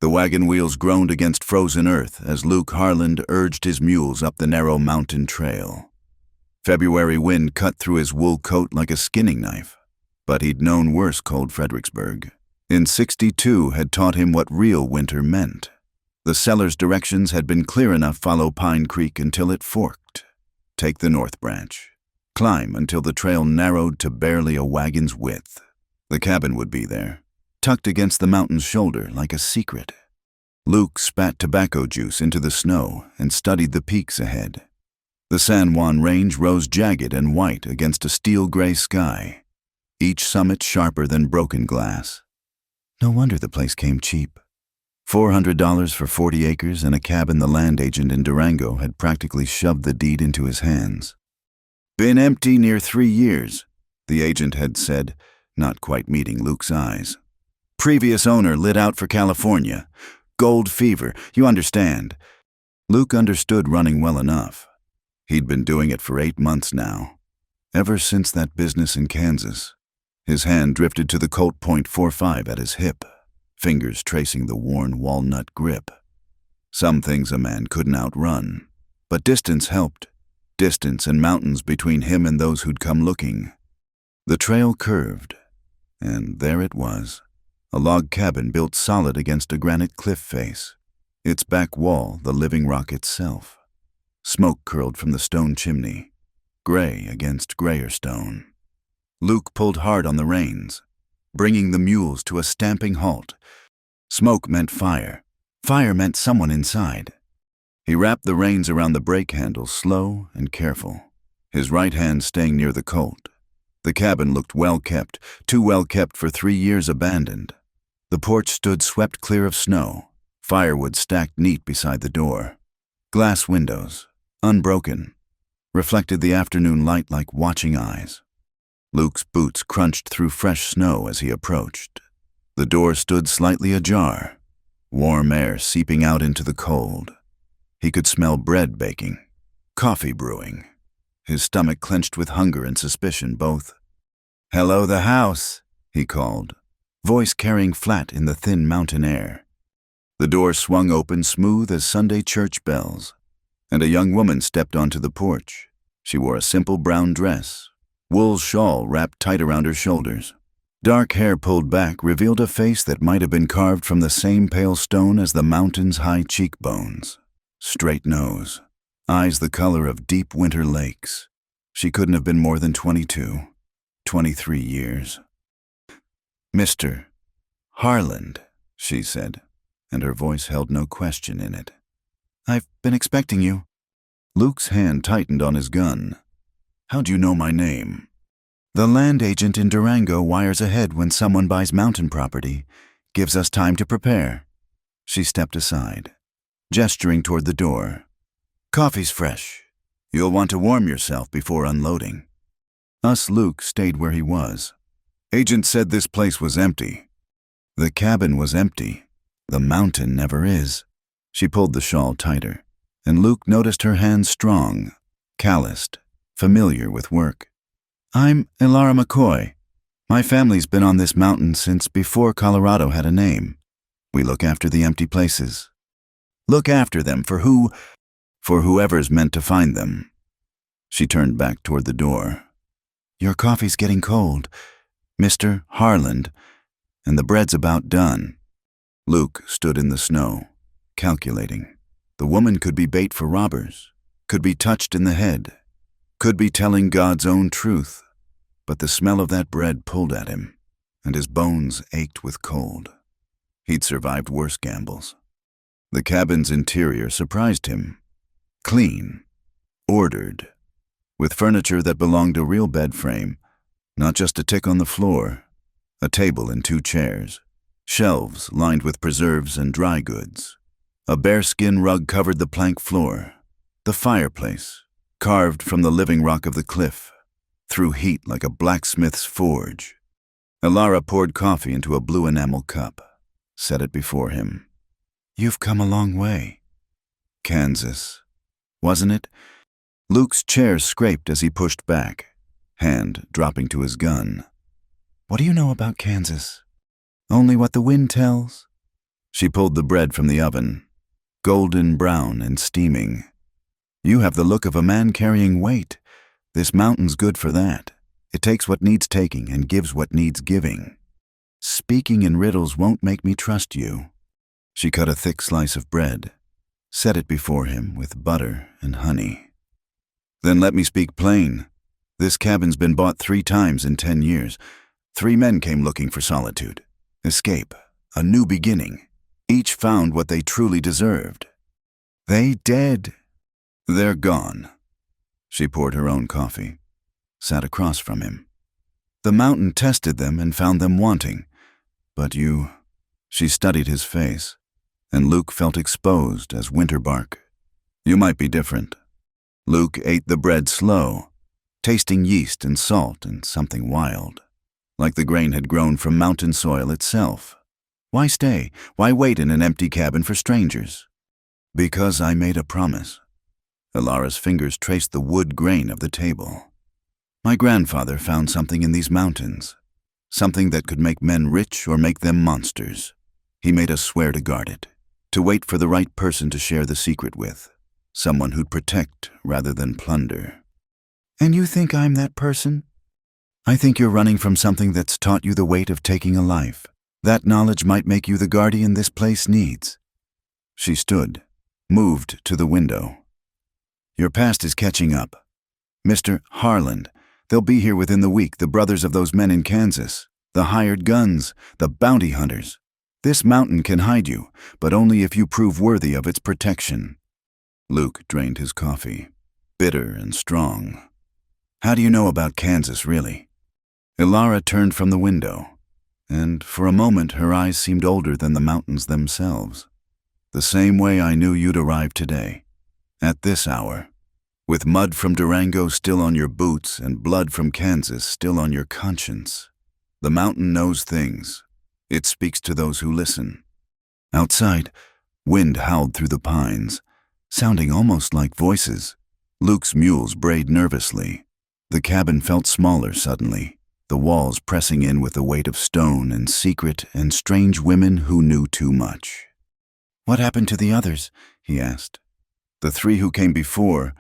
The wagon wheels groaned against frozen earth as Luke Harland urged his mules up the narrow mountain trail. February wind cut through his wool coat like a skinning knife, but he'd known worse cold Fredericksburg. In '62 had taught him what real winter meant. The seller's directions had been clear enough: follow Pine Creek until it forked. Take the north branch. Climb until the trail narrowed to barely a wagon's width. The cabin would be there, tucked against the mountain's shoulder like a secret. Luke spat tobacco juice into the snow and studied the peaks ahead. The San Juan Range rose jagged and white against a steel-gray sky, each summit sharper than broken glass. No wonder the place came cheap. $400 for 40 acres and a cabin the land agent in Durango had practically shoved the deed into his hands. Been empty near 3 years, the agent had said, not quite meeting Luke's eyes. Previous owner lit out for California. Gold fever, you understand. Luke understood running well enough. He'd been doing it for 8 months now, ever since that business in Kansas. His hand drifted to the Colt .45 at his hip, fingers tracing the worn walnut grip. Some things a man couldn't outrun, but distance helped. Distance and mountains between him and those who'd come looking. The trail curved, and there it was, a log cabin built solid against a granite cliff face, its back wall the living rock itself. Smoke curled from the stone chimney, gray against grayer stone. Luke pulled hard on the reins, bringing the mules to a stamping halt. Smoke meant fire. Fire meant someone inside. He wrapped the reins around the brake handle, slow and careful, his right hand staying near the Colt. The cabin looked well kept, too well kept for 3 years abandoned. The porch stood swept clear of snow, firewood stacked neat beside the door. Glass windows, unbroken, reflected the afternoon light like watching eyes. Luke's boots crunched through fresh snow as he approached. The door stood slightly ajar, warm air seeping out into the cold. He could smell bread baking, coffee brewing. His stomach clenched with hunger and suspicion both. "Hello, the house," he called, voice carrying flat in the thin mountain air. The door swung open smooth as Sunday church bells, and a young woman stepped onto the porch. She wore a simple brown dress, wool shawl wrapped tight around her shoulders. Dark hair pulled back revealed a face that might have been carved from the same pale stone as the mountain's high cheekbones. Straight nose, eyes the color of deep winter lakes. She couldn't have been more than 22, 23 years. "Mr. Harland," she said, and her voice held no question in it. "I've been expecting you." Luke's hand tightened on his gun. "How'd you know my name?" "The land agent in Durango wires ahead when someone buys mountain property. Gives us time to prepare." She stepped aside, gesturing toward the door. "Coffee's fresh. You'll want to warm yourself before unloading." Luke stayed where he was. Agent said this place was empty. The cabin was empty. The mountain never is. She pulled the shawl tighter, and Luke noticed her hands strong, calloused, familiar with work. "I'm Elara McCoy. My family's been on this mountain since before Colorado had a name. We look after the empty places. Look after them for whoever's meant to find them." She turned back toward the door. "Your coffee's getting cold, Mr. Harland, and the bread's about done." Luke stood in the snow, calculating. The woman could be bait for robbers, could be touched in the head, could be telling God's own truth, but the smell of that bread pulled at him, and his bones ached with cold. He'd survived worse gambles. The cabin's interior surprised him. Clean, ordered, with furniture that belonged to a real bed frame, not just a tick on the floor, a table and 2 chairs, shelves lined with preserves and dry goods. A bearskin rug covered the plank floor. The fireplace, carved from the living rock of the cliff, threw heat like a blacksmith's forge. Elara poured coffee into a blue enamel cup, set it before him. "You've come a long way." Kansas, wasn't it? Luke's chair scraped as he pushed back, hand dropping to his gun. "What do you know about Kansas?" "Only what the wind tells." She pulled the bread from the oven, golden brown and steaming. "You have the look of a man carrying weight. This mountain's good for that. It takes what needs taking and gives what needs giving. Speaking in riddles won't make me trust you." She cut a thick slice of bread, set it before him with butter and honey. "Then let me speak plain. This cabin's been bought 3 times in 10 years. 3 men came looking for solitude, escape, a new beginning. Each found what they truly deserved. They dead. They're gone." She poured her own coffee, sat across from him. "The mountain tested them and found them wanting. But you—" She studied his face, and Luke felt exposed as winter bark. "You might be different." Luke ate the bread slow, tasting yeast and salt and something wild, like the grain had grown from mountain soil itself. "Why stay? Why wait in an empty cabin for strangers?" "Because I made a promise." Ilara's fingers traced the wood grain of the table. "My grandfather found something in these mountains, something that could make men rich or make them monsters. He made us swear to guard it, to wait for the right person to share the secret with, someone who'd protect rather than plunder." "And you think I'm that person?" "I think you're running from something that's taught you the weight of taking a life. That knowledge might make you the guardian this place needs." She stood, moved to the window. "Your past is catching up. Mr. Harland, they'll be here within the week, the brothers of those men in Kansas, the hired guns, the bounty hunters. This mountain can hide you, but only if you prove worthy of its protection." Luke drained his coffee, bitter and strong. "How do you know about Kansas, really?" Ilara turned from the window, and for a moment her eyes seemed older than the mountains themselves. "The same way I knew you'd arrive today, at this hour, with mud from Durango still on your boots and blood from Kansas still on your conscience. The mountain knows things. It speaks to those who listen." Outside, wind howled through the pines, sounding almost like voices. Luke's mules brayed nervously. The cabin felt smaller suddenly, the walls pressing in with the weight of stone and secret and strange women who knew too much. "What happened to the others?" he asked. "The 3 who came before."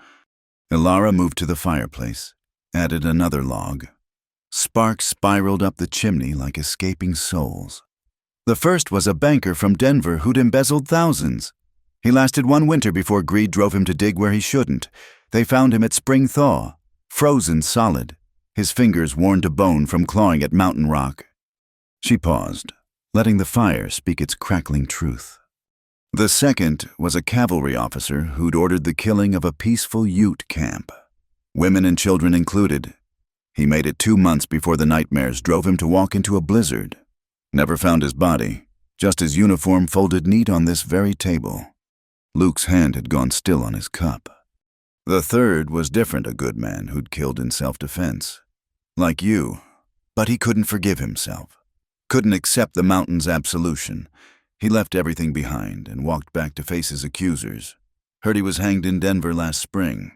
Ilara moved to the fireplace, added another log. Sparks spiraled up the chimney like escaping souls. "The first was a banker from Denver who'd embezzled thousands. He lasted 1 winter before greed drove him to dig where he shouldn't. They found him at spring thaw, frozen solid, his fingers worn to bone from clawing at mountain rock." She paused, letting the fire speak its crackling truth. "The second was a cavalry officer who'd ordered the killing of a peaceful Ute camp, women and children included. He made it 2 months before the nightmares drove him to walk into a blizzard. Never found his body, just his uniform folded neat on this very table." Luke's hand had gone still on his cup. "The third was different, a good man who'd killed in self-defense. Like you, but he couldn't forgive himself. Couldn't accept the mountain's absolution. He left everything behind and walked back to face his accusers. Heard he was hanged in Denver last spring."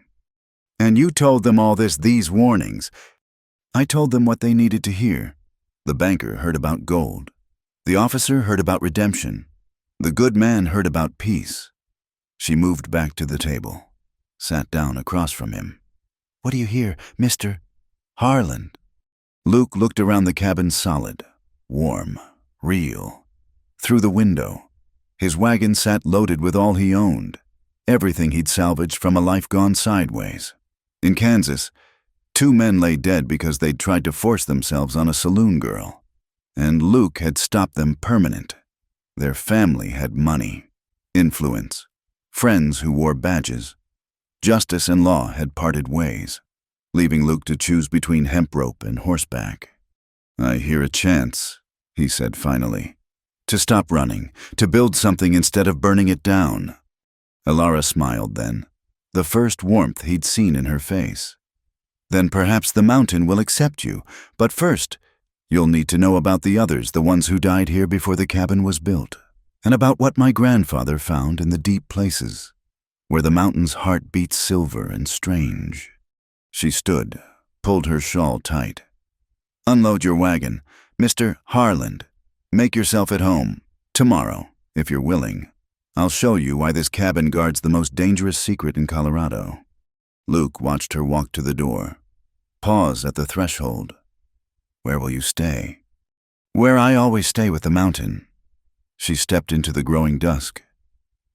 "And you told them all these warnings?" "I told them what they needed to hear. The banker heard about gold. The officer heard about redemption. The good man heard about peace." She moved back to the table, sat down across from him. "What do you hear, Mr. Harland?" Luke looked around the cabin solid, warm, real. Through the window, his wagon sat loaded with all he owned, everything he'd salvaged from a life gone sideways. In Kansas, 2 men lay dead because they'd tried to force themselves on a saloon girl. And Luke had stopped them permanent. Their family had money, influence, friends who wore badges. Justice and law had parted ways, leaving Luke to choose between hemp rope and horseback. "I hear a chance," he said finally. "To stop running, to build something instead of burning it down." Ilara smiled then, the first warmth he'd seen in her face. "Then perhaps the mountain will accept you, but first, you'll need to know about the others, the ones who died here before the cabin was built, and about what my grandfather found in the deep places, where the mountain's heart beats silver and strange." She stood, pulled her shawl tight. "Unload your wagon. Mr. Harland, make yourself at home. Tomorrow." If you're willing, I'll show you why this cabin guards the most dangerous secret in Colorado. Luke watched her walk to the door, pause at the threshold. Where will you stay? Where I always stay with the mountain. She stepped into the growing dusk.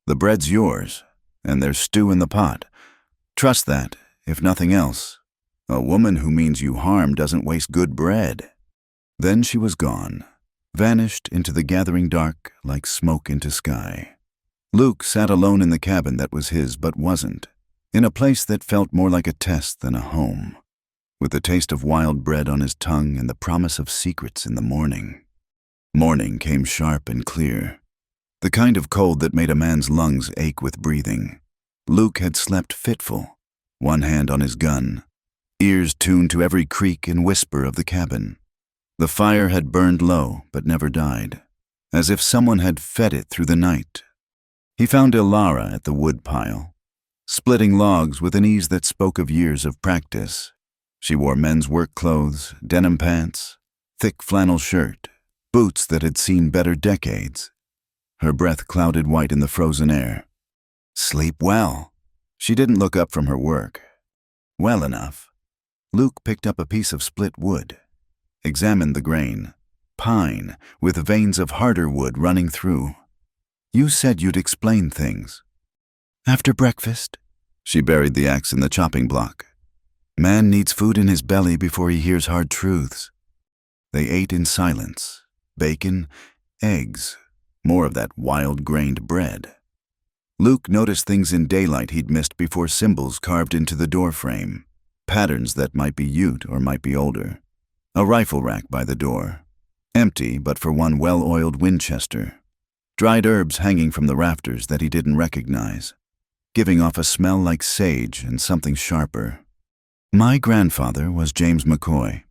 The bread's yours, and there's stew in the pot. Trust that, if nothing else. A woman who means you harm doesn't waste good bread. Then she was gone, vanished into the gathering dark like smoke into sky. Luke sat alone in the cabin that was his but wasn't, in a place that felt more like a test than a home, with the taste of wild bread on his tongue and the promise of secrets in the morning. Morning came sharp and clear, the kind of cold that made a man's lungs ache with breathing. Luke had slept fitful, one hand on his gun, ears tuned to every creak and whisper of the cabin. The fire had burned low but never died, as if someone had fed it through the night. He found Ilara at the wood pile, splitting logs with an ease that spoke of years of practice. She wore men's work clothes, denim pants, thick flannel shirt, boots that had seen better decades. Her breath clouded white in the frozen air. Sleep well. She didn't look up from her work. Well enough. Luke picked up a piece of split wood, examined the grain, pine, with veins of harder wood running through. You said you'd explain things. After breakfast, she buried the axe in the chopping block. Man needs food in his belly before he hears hard truths. They ate in silence. Bacon, eggs, more of that wild-grained bread. Luke noticed things in daylight he'd missed before, symbols carved into the doorframe, patterns that might be Ute or might be older. A rifle rack by the door, empty but for one well-oiled Winchester. Dried herbs hanging from the rafters that he didn't recognize, giving off a smell like sage and something sharper. My grandfather was James McCoy,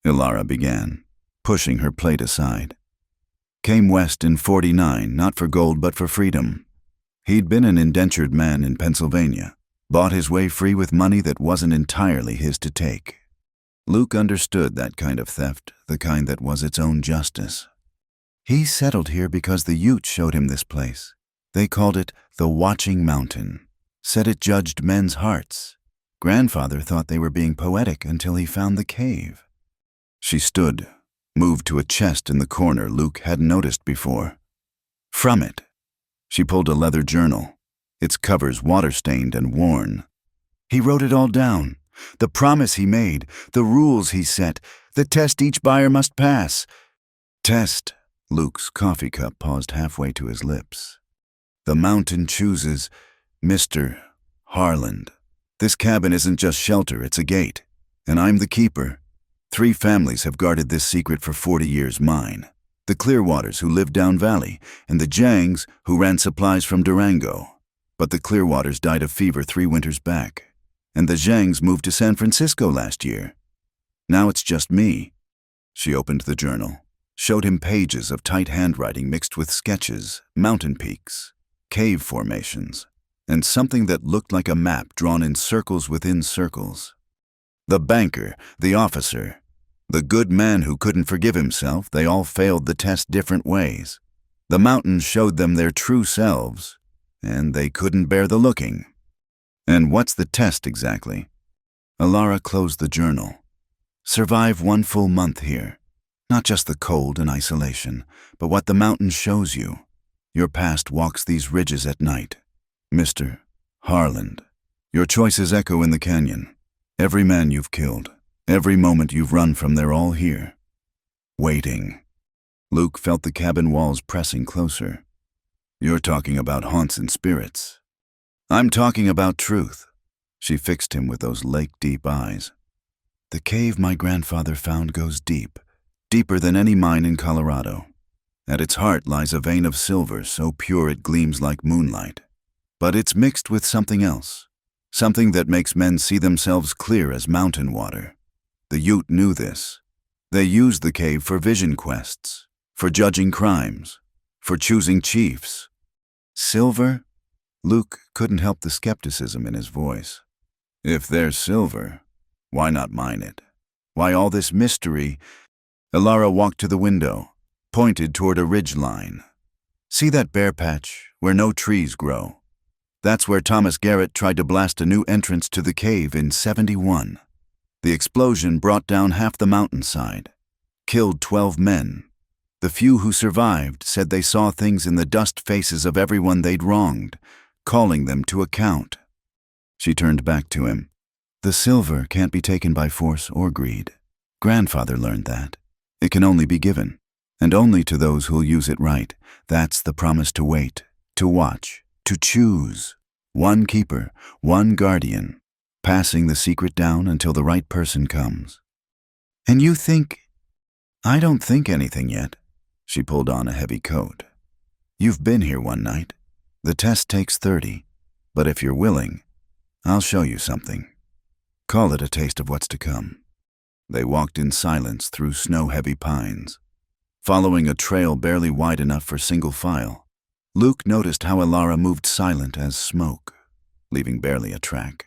Ilara began, pushing her plate aside. Came west in '49, not for gold but for freedom. He'd been an indentured man in Pennsylvania, bought his way free with money that wasn't entirely his to take. Luke understood that kind of theft, the kind that was its own justice. He settled here because the Ute showed him this place. They called it the Watching Mountain, said it judged men's hearts. Grandfather thought they were being poetic until he found the cave. She stood, moved to a chest in the corner Luke hadn't noticed before. From it, she pulled a leather journal, its covers water-stained and worn. He wrote it all down, the promise he made, the rules he set, the test each buyer must pass. Test. Luke's coffee cup paused halfway to his lips. The mountain chooses Mr. Harland. This cabin isn't just shelter, it's a gate, and I'm the keeper. 3 families have guarded this secret for 40 years, mine. The Clearwaters, who live down valley, and the Jangs, who ran supplies from Durango. But the Clearwaters died of fever 3 winters back, and the Jangs moved to San Francisco last year. Now it's just me. She opened the journal, showed him pages of tight handwriting mixed with sketches, mountain peaks, cave formations, and something that looked like a map drawn in circles within circles. The banker, the officer, the good man who couldn't forgive himself, they all failed the test different ways. The mountains showed them their true selves, and they couldn't bear the looking. And what's the test exactly? Ilara closed the journal. Survive 1 full month here. Not just the cold and isolation, but what the mountain shows you. Your past walks these ridges at night. Mr. Harland, your choices echo in the canyon. Every man you've killed, every moment you've run from, they're all here. Waiting. Luke felt the cabin walls pressing closer. You're talking about haunts and spirits. I'm talking about truth. She fixed him with those lake-deep eyes. The cave my grandfather found goes deep, deeper than any mine in Colorado. At its heart lies a vein of silver so pure it gleams like moonlight. But it's mixed with something else, something that makes men see themselves clear as mountain water. The Ute knew this. They used the cave for vision quests, for judging crimes, for choosing chiefs. Silver? Luke couldn't help the skepticism in his voice. If there's silver, why not mine it? Why all this mystery? Ilara walked to the window, pointed toward a ridge line. See that bare patch where no trees grow? That's where Thomas Garrett tried to blast a new entrance to the cave in '71. The explosion brought down half the mountainside, killed 12 men. The few who survived said they saw things in the dust faces of everyone they'd wronged, calling them to account. She turned back to him. The silver can't be taken by force or greed. Grandfather learned that. It can only be given, and only to those who'll use it right. That's the promise to wait, to watch, to choose. One keeper, one guardian, passing the secret down until the right person comes. And you think... I don't think anything yet. She pulled on a heavy coat. You've been here one night. The test takes 30, but if you're willing, I'll show you something. Call it a taste of what's to come. They walked in silence through snow-heavy pines, following a trail barely wide enough for single file. Luke noticed how Elara moved silent as smoke, leaving barely a track.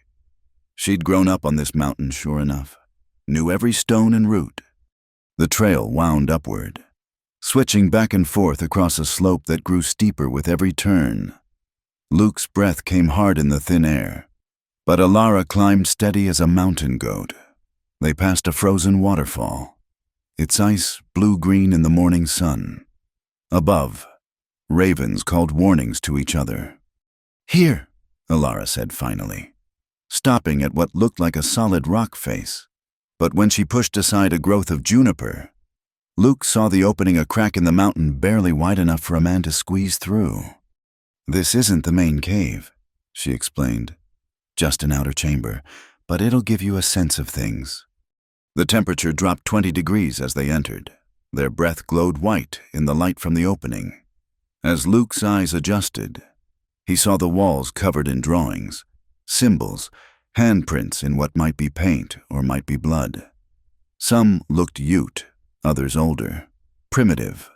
She'd grown up on this mountain, sure enough, knew every stone and root. The trail wound upward, switching back and forth across a slope that grew steeper with every turn. Luke's breath came hard in the thin air, but Elara climbed steady as a mountain goat. They passed a frozen waterfall, its ice blue-green in the morning sun. Above, ravens called warnings to each other. Here, Elara said finally, stopping at what looked like a solid rock face. But when she pushed aside a growth of juniper, Luke saw the opening a crack in the mountain barely wide enough for a man to squeeze through. This isn't the main cave, she explained. Just an outer chamber, but it'll give you a sense of things. The temperature dropped 20 degrees as they entered. Their breath glowed white in the light from the opening. As Luke's eyes adjusted, he saw the walls covered in drawings, symbols, handprints in what might be paint or might be blood. Some looked Ute, others older, primitive,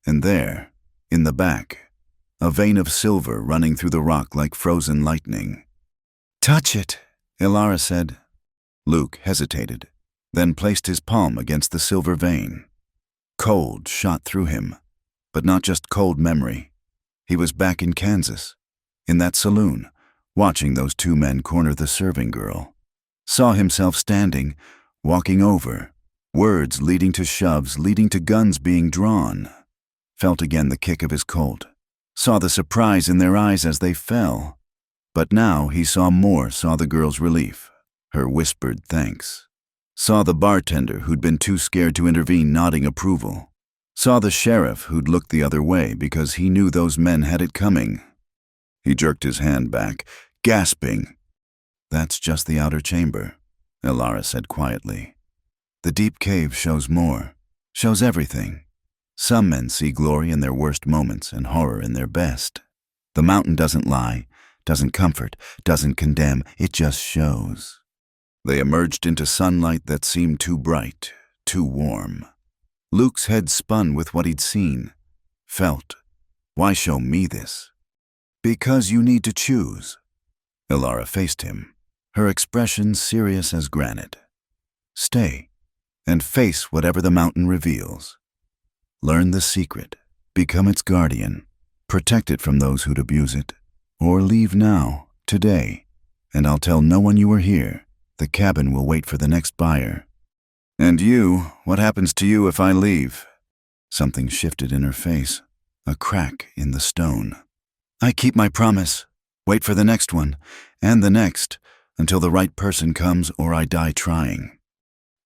and there, in the back, a vein of silver running through the rock like frozen lightning. Touch it, Elara said. Luke hesitated, then placed his palm against the silver vein. Cold shot through him, but not just cold memory. He was back in Kansas, in that saloon, watching those two men corner the serving girl. Saw himself standing, walking over, words leading to shoves, leading to guns being drawn. Felt again the kick of his Colt. Saw the surprise in their eyes as they fell. But now he saw more, saw the girl's relief, her whispered thanks. Saw the bartender who'd been too scared to intervene nodding approval. Saw the sheriff who'd looked the other way because he knew those men had it coming. He jerked his hand back, gasping. That's just the outer chamber, Elara said quietly. The deep cave shows more, shows everything. Some men see glory in their worst moments and horror in their best. The mountain doesn't lie, doesn't comfort, doesn't condemn, it just shows. They emerged into sunlight that seemed too bright, too warm. Luke's head spun with what he'd seen, felt. Why show me this? Because you need to choose. Elara faced him, her expression serious as granite. Stay, and face whatever the mountain reveals. Learn the secret, become its guardian, protect it from those who'd abuse it, or leave now, today, and I'll tell no one you were here. The cabin will wait for the next buyer. And you, what happens to you if I leave? Something shifted in her face, a crack in the stone. I keep my promise, wait for the next one, and the next, until the right person comes or I die trying.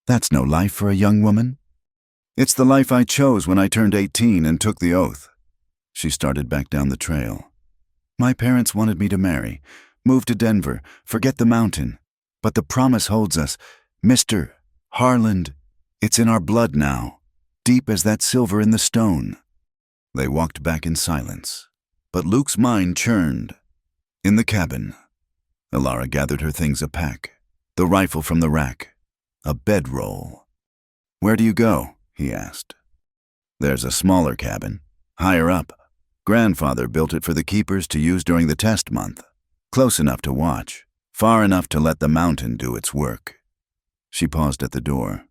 That's no life for a young woman. It's the life I chose when I turned 18 and took the oath. She started back down the trail. My parents wanted me to marry, move to Denver, forget the mountain. But the promise holds us. Mr. Harland, it's in our blood now, deep as that silver in the stone. They walked back in silence, but Luke's mind churned. In the cabin, Elara gathered her things a pack, the rifle from the rack, a bedroll. Where do you go? He asked. There's a smaller cabin, higher up. Grandfather built it for the keepers to use during the test month, close enough to watch. Far enough to let the mountain do its work. She paused at the door.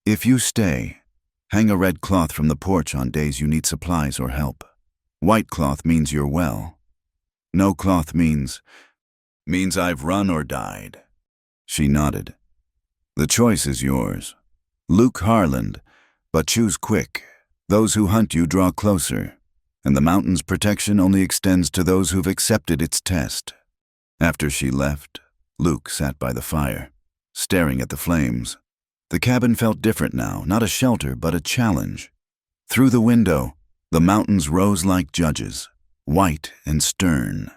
If you stay, hang a red cloth from the porch on days you need supplies or help. White cloth means you're well. No cloth means I've run or died. She nodded. The choice is yours. Luke Harland, but choose quick. Those who hunt you draw closer, and the mountain's protection only extends to those who've accepted its test. After she left, Luke sat by the fire, staring at the flames. The cabin felt different now, not a shelter, but a challenge. Through the window, the mountains rose like judges, white and stern.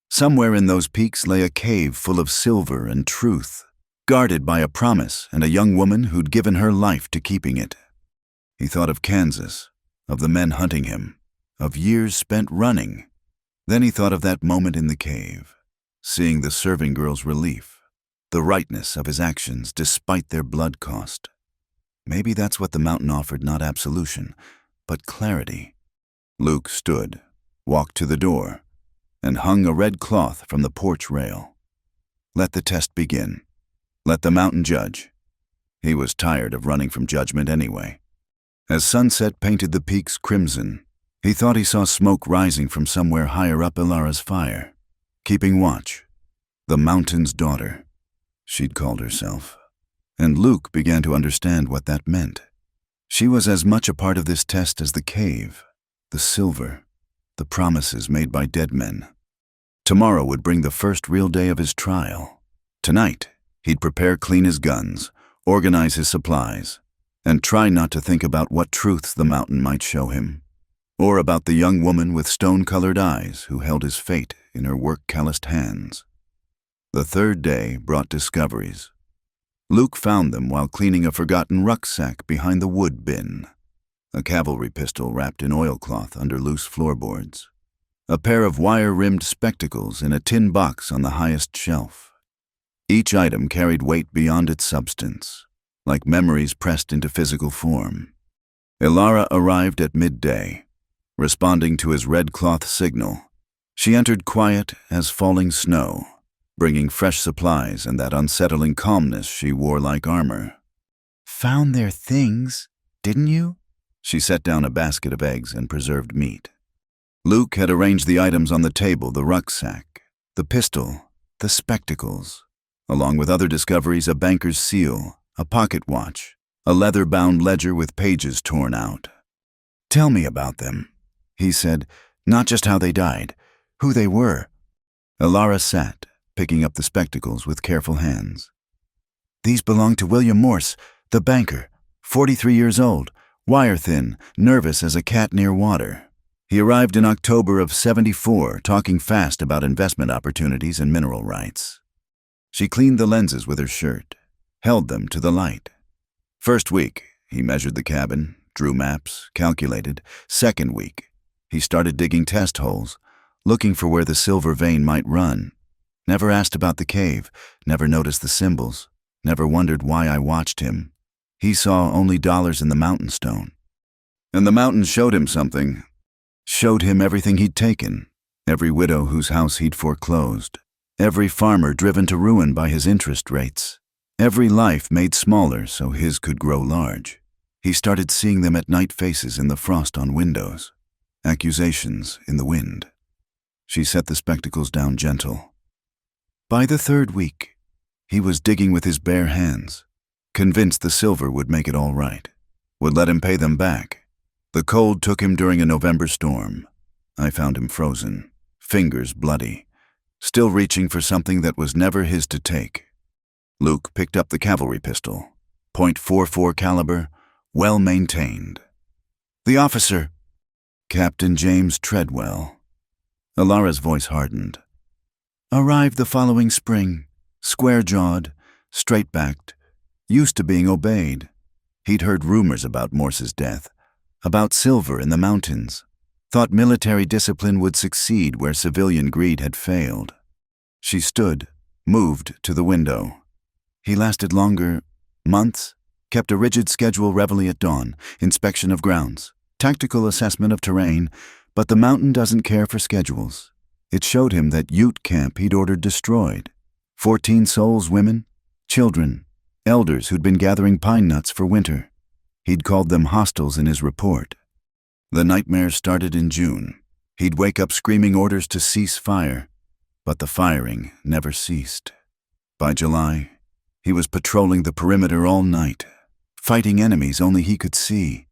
Somewhere in those peaks lay a cave full of silver and truth, guarded by a promise and a young woman who'd given her life to keeping it. He thought of Kansas, of the men hunting him, of years spent running. Then he thought of that moment in the cave, seeing the serving girl's relief, the rightness of his actions despite their blood cost. Maybe that's what the mountain offered, not absolution, but clarity. Luke stood, walked to the door, and hung a red cloth from the porch rail. Let the test begin. Let the mountain judge. He was tired of running from judgment anyway. As sunset painted the peaks crimson, he thought he saw smoke rising from somewhere higher up Ilara's fire. Keeping watch. The mountain's daughter, she'd called herself. And Luke began to understand what that meant. She was as much a part of this test as the cave, the silver, the promises made by dead men. Tomorrow would bring the first real day of his trial. Tonight, he'd prepare clean his guns, organize his supplies, and try not to think about what truths the mountain might show him, or about the young woman with stone-colored eyes who held his fate in her work-calloused hands. The third day brought discoveries. Luke found them while cleaning a forgotten rucksack behind the wood bin. A cavalry pistol wrapped in oilcloth under loose floorboards. A pair of wire-rimmed spectacles in a tin box on the highest shelf. Each item carried weight beyond its substance, like memories pressed into physical form. Ilara arrived at midday, responding to his red cloth signal. She entered quiet as falling snow, bringing fresh supplies and that unsettling calmness she wore like armor. "Found their things, didn't you?" She set down a basket of eggs and preserved meat. Luke had arranged the items on the table, the rucksack, the pistol, the spectacles, along with other discoveries, a banker's seal, a pocket watch, a leather-bound ledger with pages torn out. "Tell me about them," he said, "not just how they died, who they were." Ilara sat, picking up the spectacles with careful hands. "These belong to William Morse, the banker, 43 years old, wire-thin, nervous as a cat near water. He arrived in October of '74, talking fast about investment opportunities and mineral rights." She cleaned the lenses with her shirt, held them to the light. First week, he measured the cabin, drew maps, calculated. Second week, he started digging test holes, looking for where the silver vein might run. Never asked about the cave, never noticed the symbols, never wondered why I watched him. He saw only dollars in the mountain stone. And the mountain showed him something. Showed him everything he'd taken, every widow whose house he'd foreclosed, every farmer driven to ruin by his interest rates, every life made smaller so his could grow large. He started seeing them at night, faces in the frost on windows, accusations in the wind. She set the spectacles down gentle. By the third week, he was digging with his bare hands, convinced the silver would make it all right, would let him pay them back. The cold took him during a November storm. I found him frozen, fingers bloody, still reaching for something that was never his to take. Luke picked up the cavalry pistol, .44 caliber, well maintained. "The officer." "Captain James Treadwell." Ilara's voice hardened. "Arrived the following spring, square-jawed, straight-backed, used to being obeyed. He'd heard rumors about Morse's death, about silver in the mountains, thought military discipline would succeed where civilian greed had failed." She stood, moved to the window. "He lasted longer, months, kept a rigid schedule, reveille at dawn, inspection of grounds, tactical assessment of terrain, but the mountain doesn't care for schedules. It showed him that Ute camp he'd ordered destroyed. 14 souls, women, children, elders who'd been gathering pine nuts for winter. He'd called them hostiles in his report. The nightmare started in June. He'd wake up screaming orders to cease fire, but the firing never ceased. By July, he was patrolling the perimeter all night, fighting enemies only he could see.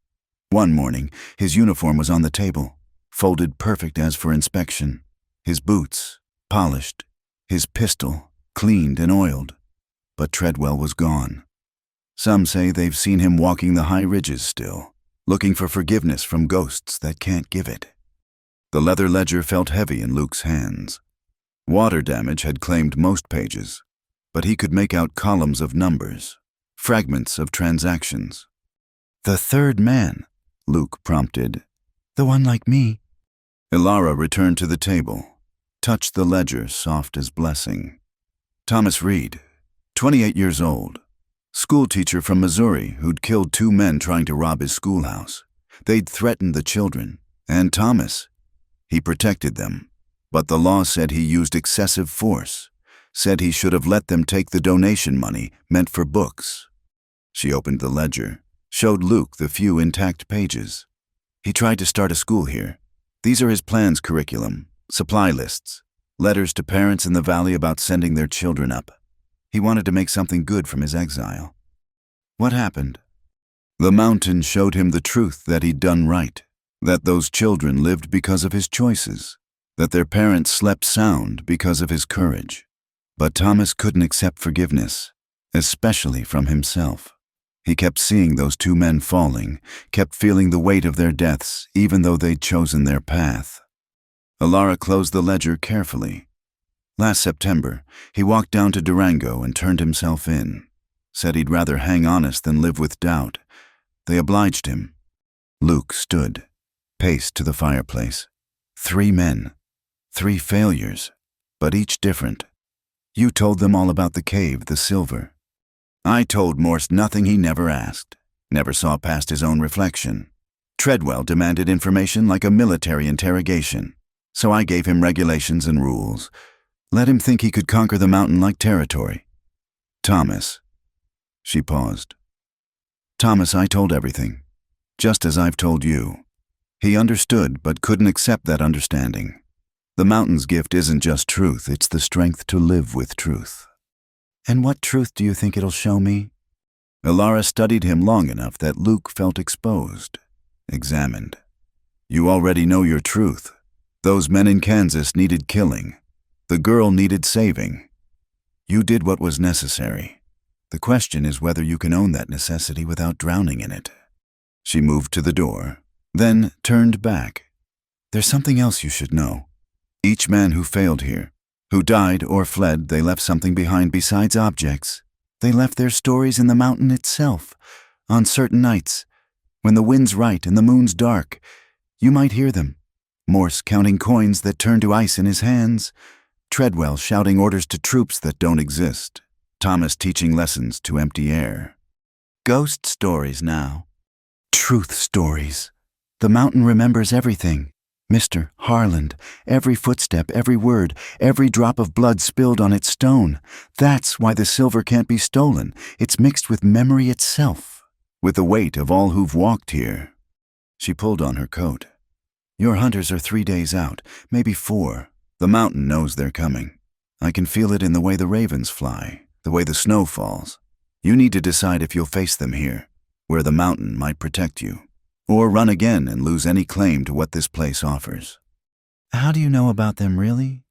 One morning, his uniform was on the table, folded perfect as for inspection, his boots polished, his pistol cleaned and oiled, but Treadwell was gone. Some say they've seen him walking the high ridges still, looking for forgiveness from ghosts that can't give it. The leather ledger felt heavy in Luke's hands. Water damage had claimed most pages, but he could make out columns of numbers, fragments of transactions. The third man, Luke prompted. The one like me. Ilara returned to the table, touched the ledger soft as blessing. Thomas Reed, 28 years old, schoolteacher from Missouri who'd killed 2 men trying to rob his schoolhouse. They'd threatened the children, and Thomas. He protected them, but the law said he used excessive force, said he should have let them take the donation money meant for books. She opened the ledger, showed Luke the few intact pages. He tried to start a school here. These are his plan's curriculum, supply lists, letters to parents in the valley about sending their children up. He wanted to make something good from his exile. What happened? The mountain showed him the truth that he'd done right, that those children lived because of his choices, that their parents slept sound because of his courage. But Thomas couldn't accept forgiveness, especially from himself. He kept seeing those 2 men falling, kept feeling the weight of their deaths even though they'd chosen their path. Ilara closed the ledger carefully. Last September, he walked down to Durango and turned himself in. Said he'd rather hang honest than live with doubt. They obliged him. Luke stood, paced to the fireplace. 3 men, 3 failures, but each different. You told them all about the cave, the silver. I told Morse nothing he never asked, never saw past his own reflection. Treadwell demanded information like a military interrogation, so I gave him regulations and rules. Let him think he could conquer the mountain like territory. Thomas. She paused. Thomas, I told everything, just as I've told you. He understood but couldn't accept that understanding. The mountain's gift isn't just truth, it's the strength to live with truth. And what truth do you think it'll show me? Ilara studied him long enough that Luke felt exposed, examined. You already know your truth. Those men in Kansas needed killing. The girl needed saving. You did what was necessary. The question is whether you can own that necessity without drowning in it. She moved to the door, then turned back. There's something else you should know. Each man who failed here, who died or fled, they left something behind besides objects. They left their stories in the mountain itself. On certain nights, when the wind's right and the moon's dark, you might hear them. Morse counting coins that turn to ice in his hands. Treadwell shouting orders to troops that don't exist. Thomas teaching lessons to empty air. Ghost stories now. Truth stories. The mountain remembers everything. Mr. Harland, every footstep, every word, every drop of blood spilled on its stone. That's why the silver can't be stolen. It's mixed with memory itself, with the weight of all who've walked here. She pulled on her coat. Your hunters are 3 days out, maybe 4. The mountain knows they're coming. I can feel it in the way the ravens fly, the way the snow falls. You need to decide if you'll face them here, where the mountain might protect you, or run again and lose any claim to what this place offers. How do you know about them, really?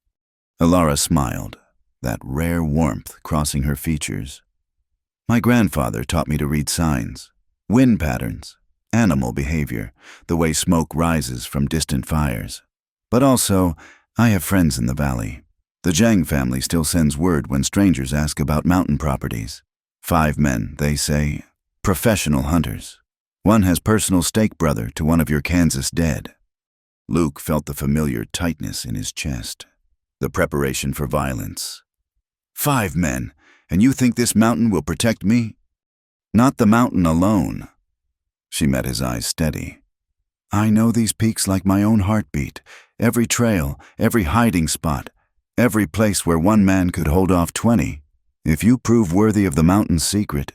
Ilara smiled, that rare warmth crossing her features. My grandfather taught me to read signs, wind patterns, animal behavior, the way smoke rises from distant fires. But also, I have friends in the valley. The Zhang family still sends word when strangers ask about mountain properties. 5 men, they say, professional hunters. One has personal stake brother to one of your Kansas dead. Luke felt the familiar tightness in his chest, the preparation for violence. 5 men, and you think this mountain will protect me? Not the mountain alone. She met his eyes steady. I know these peaks like my own heartbeat, every trail, every hiding spot, every place where 1 man could hold off 20. If you prove worthy of the mountain's secret,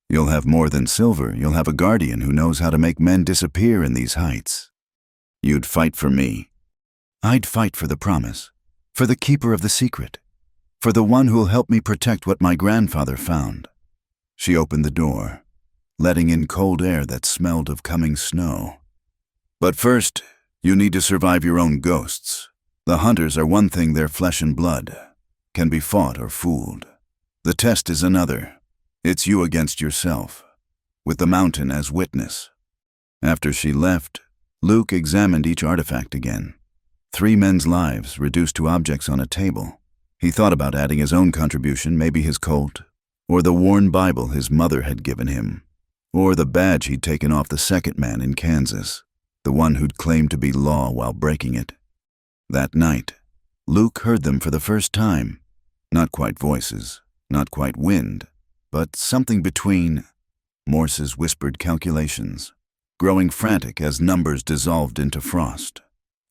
you'll have more than silver. You'll have a guardian who knows how to make men disappear in these heights. You'd fight for me. I'd fight for the promise, for the keeper of the secret, for the one who'll help me protect what my grandfather found. She opened the door, letting in cold air that smelled of coming snow. But first, you need to survive your own ghosts. The hunters are one thing, their flesh and blood can be fought or fooled. The test is another. It's you against yourself, with the mountain as witness. After she left, Luke examined each artifact again. 3 men's lives reduced to objects on a table. He thought about adding his own contribution, maybe his colt, or the worn Bible his mother had given him, or the badge he'd taken off the second man in Kansas, the one who'd claimed to be law while breaking it. That night, Luke heard them for the first time. Not quite voices, not quite wind, but something between. Morse's whispered calculations, growing frantic as numbers dissolved into frost.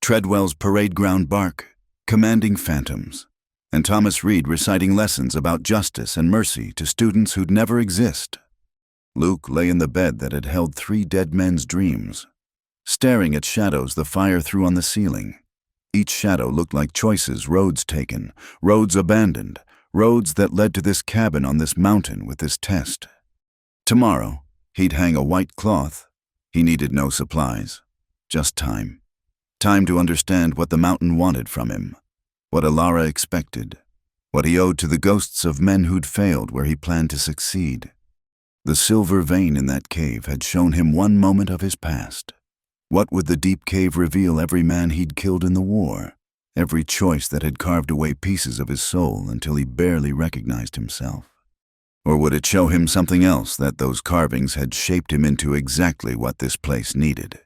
Treadwell's parade ground bark, commanding phantoms, and Thomas Reed reciting lessons about justice and mercy to students who'd never exist. Luke lay in the bed that had held 3 dead men's dreams, staring at shadows the fire threw on the ceiling. Each shadow looked like choices, roads taken, roads abandoned, roads that led to this cabin on this mountain with this test. Tomorrow, he'd hang a white cloth. He needed no supplies, just time. Time to understand what the mountain wanted from him, what Alara expected, what he owed to the ghosts of men who'd failed where he planned to succeed. The silver vein in that cave had shown him one moment of his past. What would the deep cave reveal every man he'd killed in the war, every choice that had carved away pieces of his soul until he barely recognized himself? Or would it show him something else, that those carvings had shaped him into exactly what this place needed?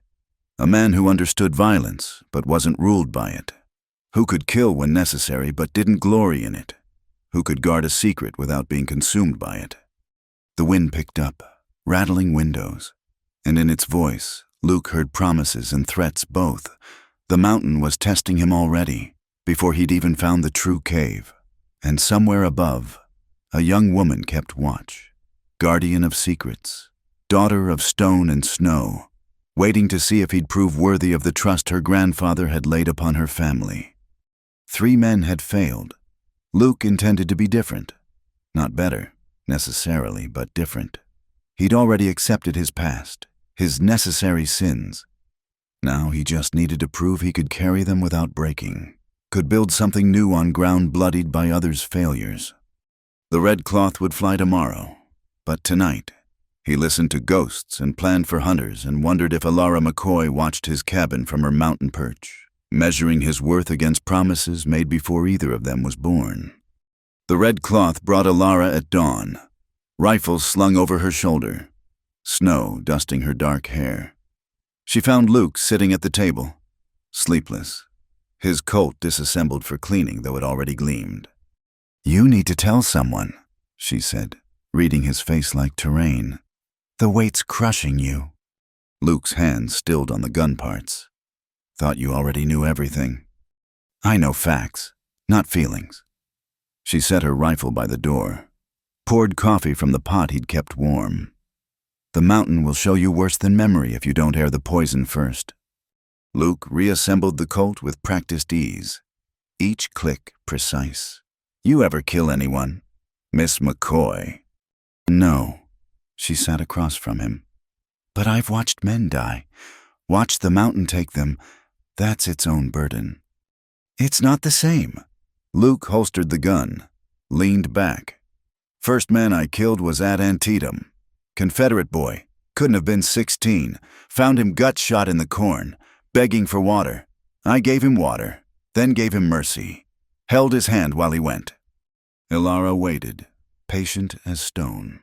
A man who understood violence but wasn't ruled by it, who could kill when necessary but didn't glory in it, who could guard a secret without being consumed by it. The wind picked up, rattling windows, and in its voice, Luke heard promises and threats both. The mountain was testing him already, before he'd even found the true cave. And somewhere above, a young woman kept watch, guardian of secrets, daughter of stone and snow, waiting to see if he'd prove worthy of the trust her grandfather had laid upon her family. 3 men had failed. Luke intended to be different. Not better, necessarily, but different. He'd already accepted his past, his necessary sins. Now he just needed to prove he could carry them without breaking, could build something new on ground bloodied by others' failures. The red cloth would fly tomorrow, but tonight, he listened to ghosts and planned for hunters and wondered if Alara McCoy watched his cabin from her mountain perch, measuring his worth against promises made before either of them was born. The red cloth brought Alara at dawn, rifles slung over her shoulder, snow dusting her dark hair. She found Luke sitting at the table, sleepless, his coat disassembled for cleaning though it already gleamed. "You need to tell someone," she said, reading his face like terrain. "The weight's crushing you." Luke's hands stilled on the gun parts. "Thought you already knew everything." "I know facts, not feelings." She set her rifle by the door, poured coffee from the pot he'd kept warm. "The mountain will show you worse than memory if you don't air the poison first." Luke reassembled the Colt with practiced ease, each click precise. "You ever kill anyone, Miss McCoy?" "No." She sat across from him. "But I've watched men die, watched the mountain take them. That's its own burden." "It's not the same." Luke holstered the gun, leaned back. "First man I killed was at Antietam. Confederate boy, couldn't have been 16. Found him gut shot in the corn, begging for water. I gave him water, then gave him mercy. Held his hand while he went." Alara waited, patient as stone.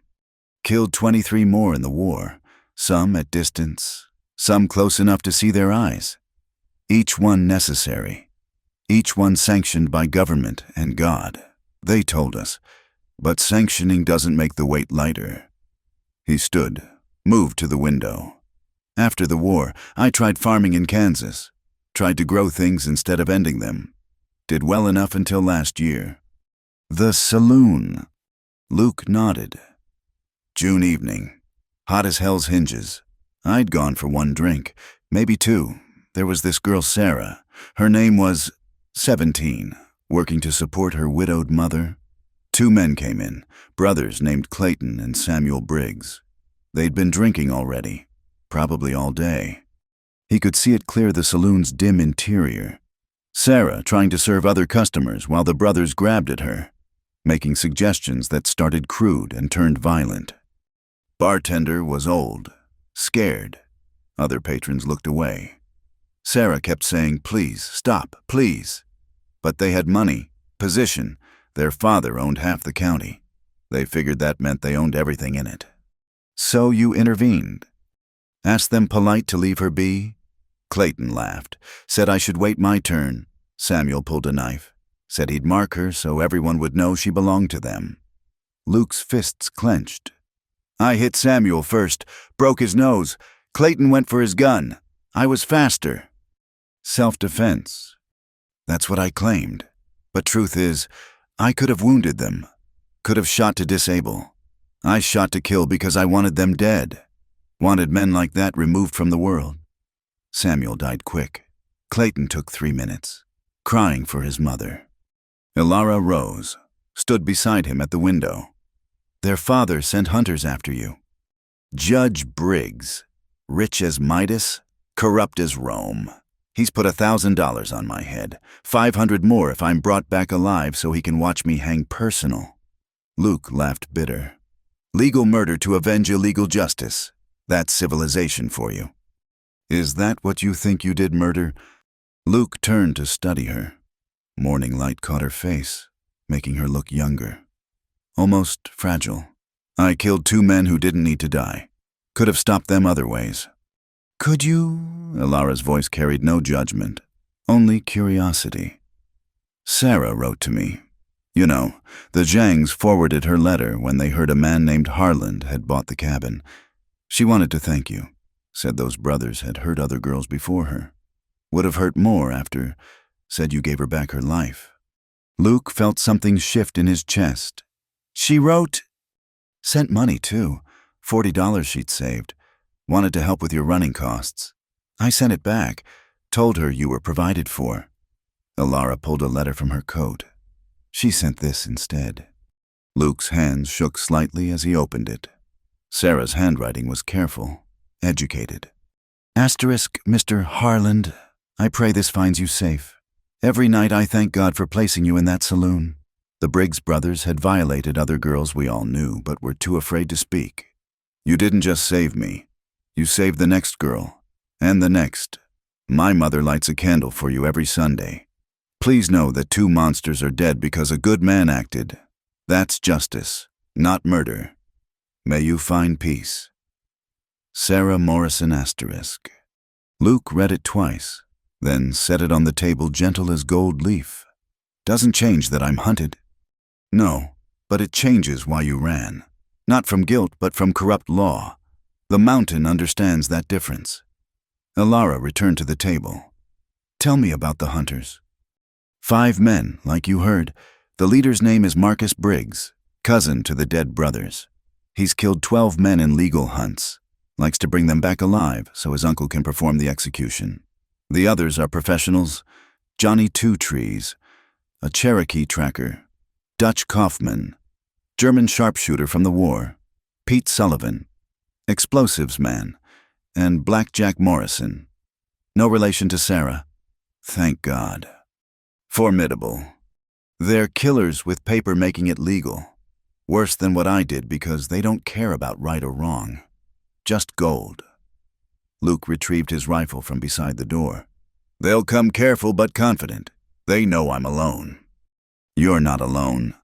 Killed 23 more in the war, some at distance, some close enough to see their eyes. Each one necessary, each one sanctioned by government and God. They told us, but sanctioning doesn't make the weight lighter. He stood, moved to the window. "After the war, I tried farming in Kansas, tried to grow things instead of ending them. Did well enough until last year." "The saloon." Luke nodded. "June evening, hot as hell's hinges. I'd gone for 1 drink, maybe 2, there was this girl Sarah. Her name was 17, working to support her widowed mother. 2 men came in, brothers named Clayton and Samuel Briggs. They'd been drinking already, probably all day. He could see it clear the saloon's dim interior. Sarah trying to serve other customers while the brothers grabbed at her, making suggestions that started crude and turned violent. Bartender was old, scared. Other patrons looked away. Sarah kept saying, "Please, stop, please." But they had money, position. Their father owned half the county. They figured that meant they owned everything in it. So you intervened. Asked them polite to leave her be? Clayton laughed, said I should wait my turn. Samuel pulled a knife, said he'd mark her so everyone would know she belonged to them. Luke's fists clenched. I hit Samuel first, broke his nose. Clayton went for his gun. I was faster. Self-defense. That's what I claimed. But truth is, I could have wounded them. Could have shot to disable. I shot to kill because I wanted them dead. Wanted men like that removed from the world. Samuel died quick. Clayton took 3 minutes, crying for his mother. Ilara rose, stood beside him at the window. Their father sent hunters after you. Judge Briggs, rich as Midas, corrupt as Rome. He's put $1,000 on my head, 500 more if I'm brought back alive so he can watch me hang personal. Luke laughed bitter. Legal murder to avenge illegal justice. That's civilization for you. Is that what you think you did, murder? Luke turned to study her. Morning light caught her face, making her look younger. Almost fragile. I killed 2 men who didn't need to die. Could have stopped them other ways. Could you? Ilara's voice carried no judgment, only curiosity. Sarah wrote to me. You know, the Zhangs forwarded her letter when they heard a man named Harland had bought the cabin. She wanted to thank you. Said those brothers had hurt other girls before her. Would have hurt more after. Said you gave her back her life. Luke felt something shift in his chest. She wrote. Sent money, too. $40 she'd saved. Wanted to help with your running costs. I sent it back. Told her you were provided for. Ilara pulled a letter from her coat. She sent this instead. Luke's hands shook slightly as he opened it. Sarah's handwriting was careful, educated. Asterisk, Mr. Harland, I pray this finds you safe. Every night I thank God for placing you in that saloon. The Briggs brothers had violated other girls we all knew, but were too afraid to speak. You didn't just save me. You saved the next girl, and the next. My mother lights a candle for you every Sunday. Please know that 2 monsters are dead because a good man acted. That's justice, not murder. May you find peace. Sarah Morrison asterisk. Luke read it twice, then set it on the table gentle as gold leaf. Doesn't change that I'm hunted. No, but it changes why you ran. Not from guilt, but from corrupt law. The mountain understands that difference. Ilara returned to the table. Tell me about the hunters. 5 men, like you heard. The leader's name is Marcus Briggs, cousin to the dead brothers. He's killed 12 men in legal hunts. Likes to bring them back alive so his uncle can perform the execution. The others are professionals. Johnny Two Trees, a Cherokee tracker. Dutch Kaufman, German sharpshooter from the war. Pete Sullivan, explosives man. And Blackjack Morrison. No relation to Sarah. Thank God. Formidable. They're killers with paper making it legal. Worse than what I did because they don't care about right or wrong. Just gold. Luke retrieved his rifle from beside the door. They'll come careful but confident. They know I'm alone. You're not alone.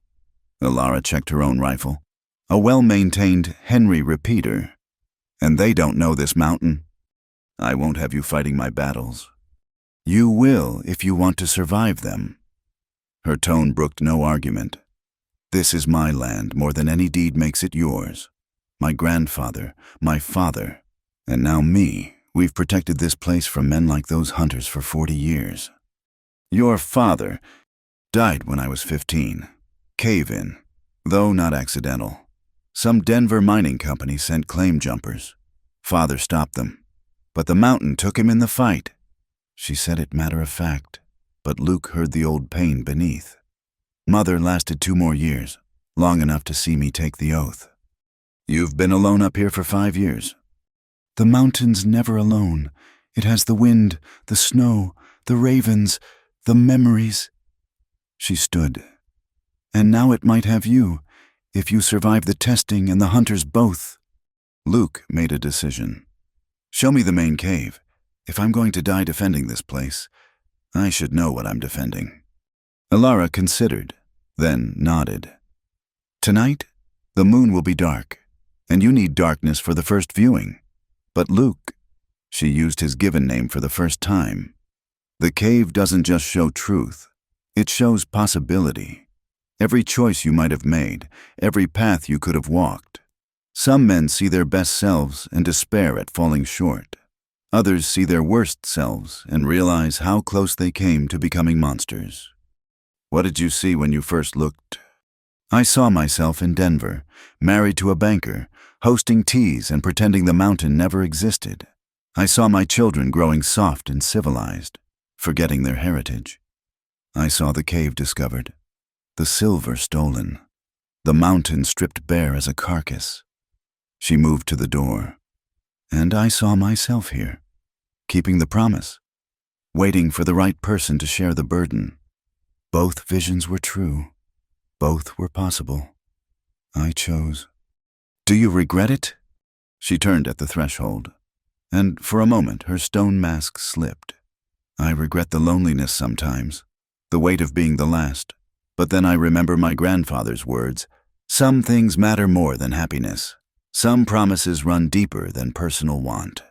Ilara checked her own rifle. A well-maintained Henry repeater. And they don't know this mountain. I won't have you fighting my battles. You will if you want to survive them. Her tone brooked no argument. This is my land more than any deed makes it yours. My grandfather, my father, and now me. We've protected this place from men like those hunters for 40 years. Your father died when I was 15. Cave-in, though not accidental. Some Denver mining company sent claim jumpers. Father stopped them, but the mountain took him in the fight. She said it matter of fact, but Luke heard the old pain beneath. Mother lasted 2 more years, long enough to see me take the oath. You've been alone up here for 5 years. The mountain's never alone. It has the wind, the snow, the ravens, the memories. She stood. And now it might have you, if you survive the testing and the hunters both. Luke made a decision. Show me the main cave. If I'm going to die defending this place, I should know what I'm defending. Alara considered, then nodded. Tonight, the moon will be dark, and you need darkness for the first viewing. But Luke, she used his given name for the first time. The cave doesn't just show truth, it shows possibility. Every choice you might have made, every path you could have walked. Some men see their best selves and despair at falling short. Others see their worst selves and realize how close they came to becoming monsters. What did you see when you first looked? I saw myself in Denver, married to a banker, hosting teas and pretending the mountain never existed. I saw my children growing soft and civilized, forgetting their heritage. I saw the cave discovered, the silver stolen, the mountain stripped bare as a carcass. She moved to the door, and I saw myself here, keeping the promise, waiting for the right person to share the burden. Both visions were true. Both were possible. I chose. Do you regret it? She turned at the threshold, and for a moment her stone mask slipped. I regret the loneliness sometimes, the weight of being the last, but then I remember my grandfather's words, some things matter more than happiness. Some promises run deeper than personal want.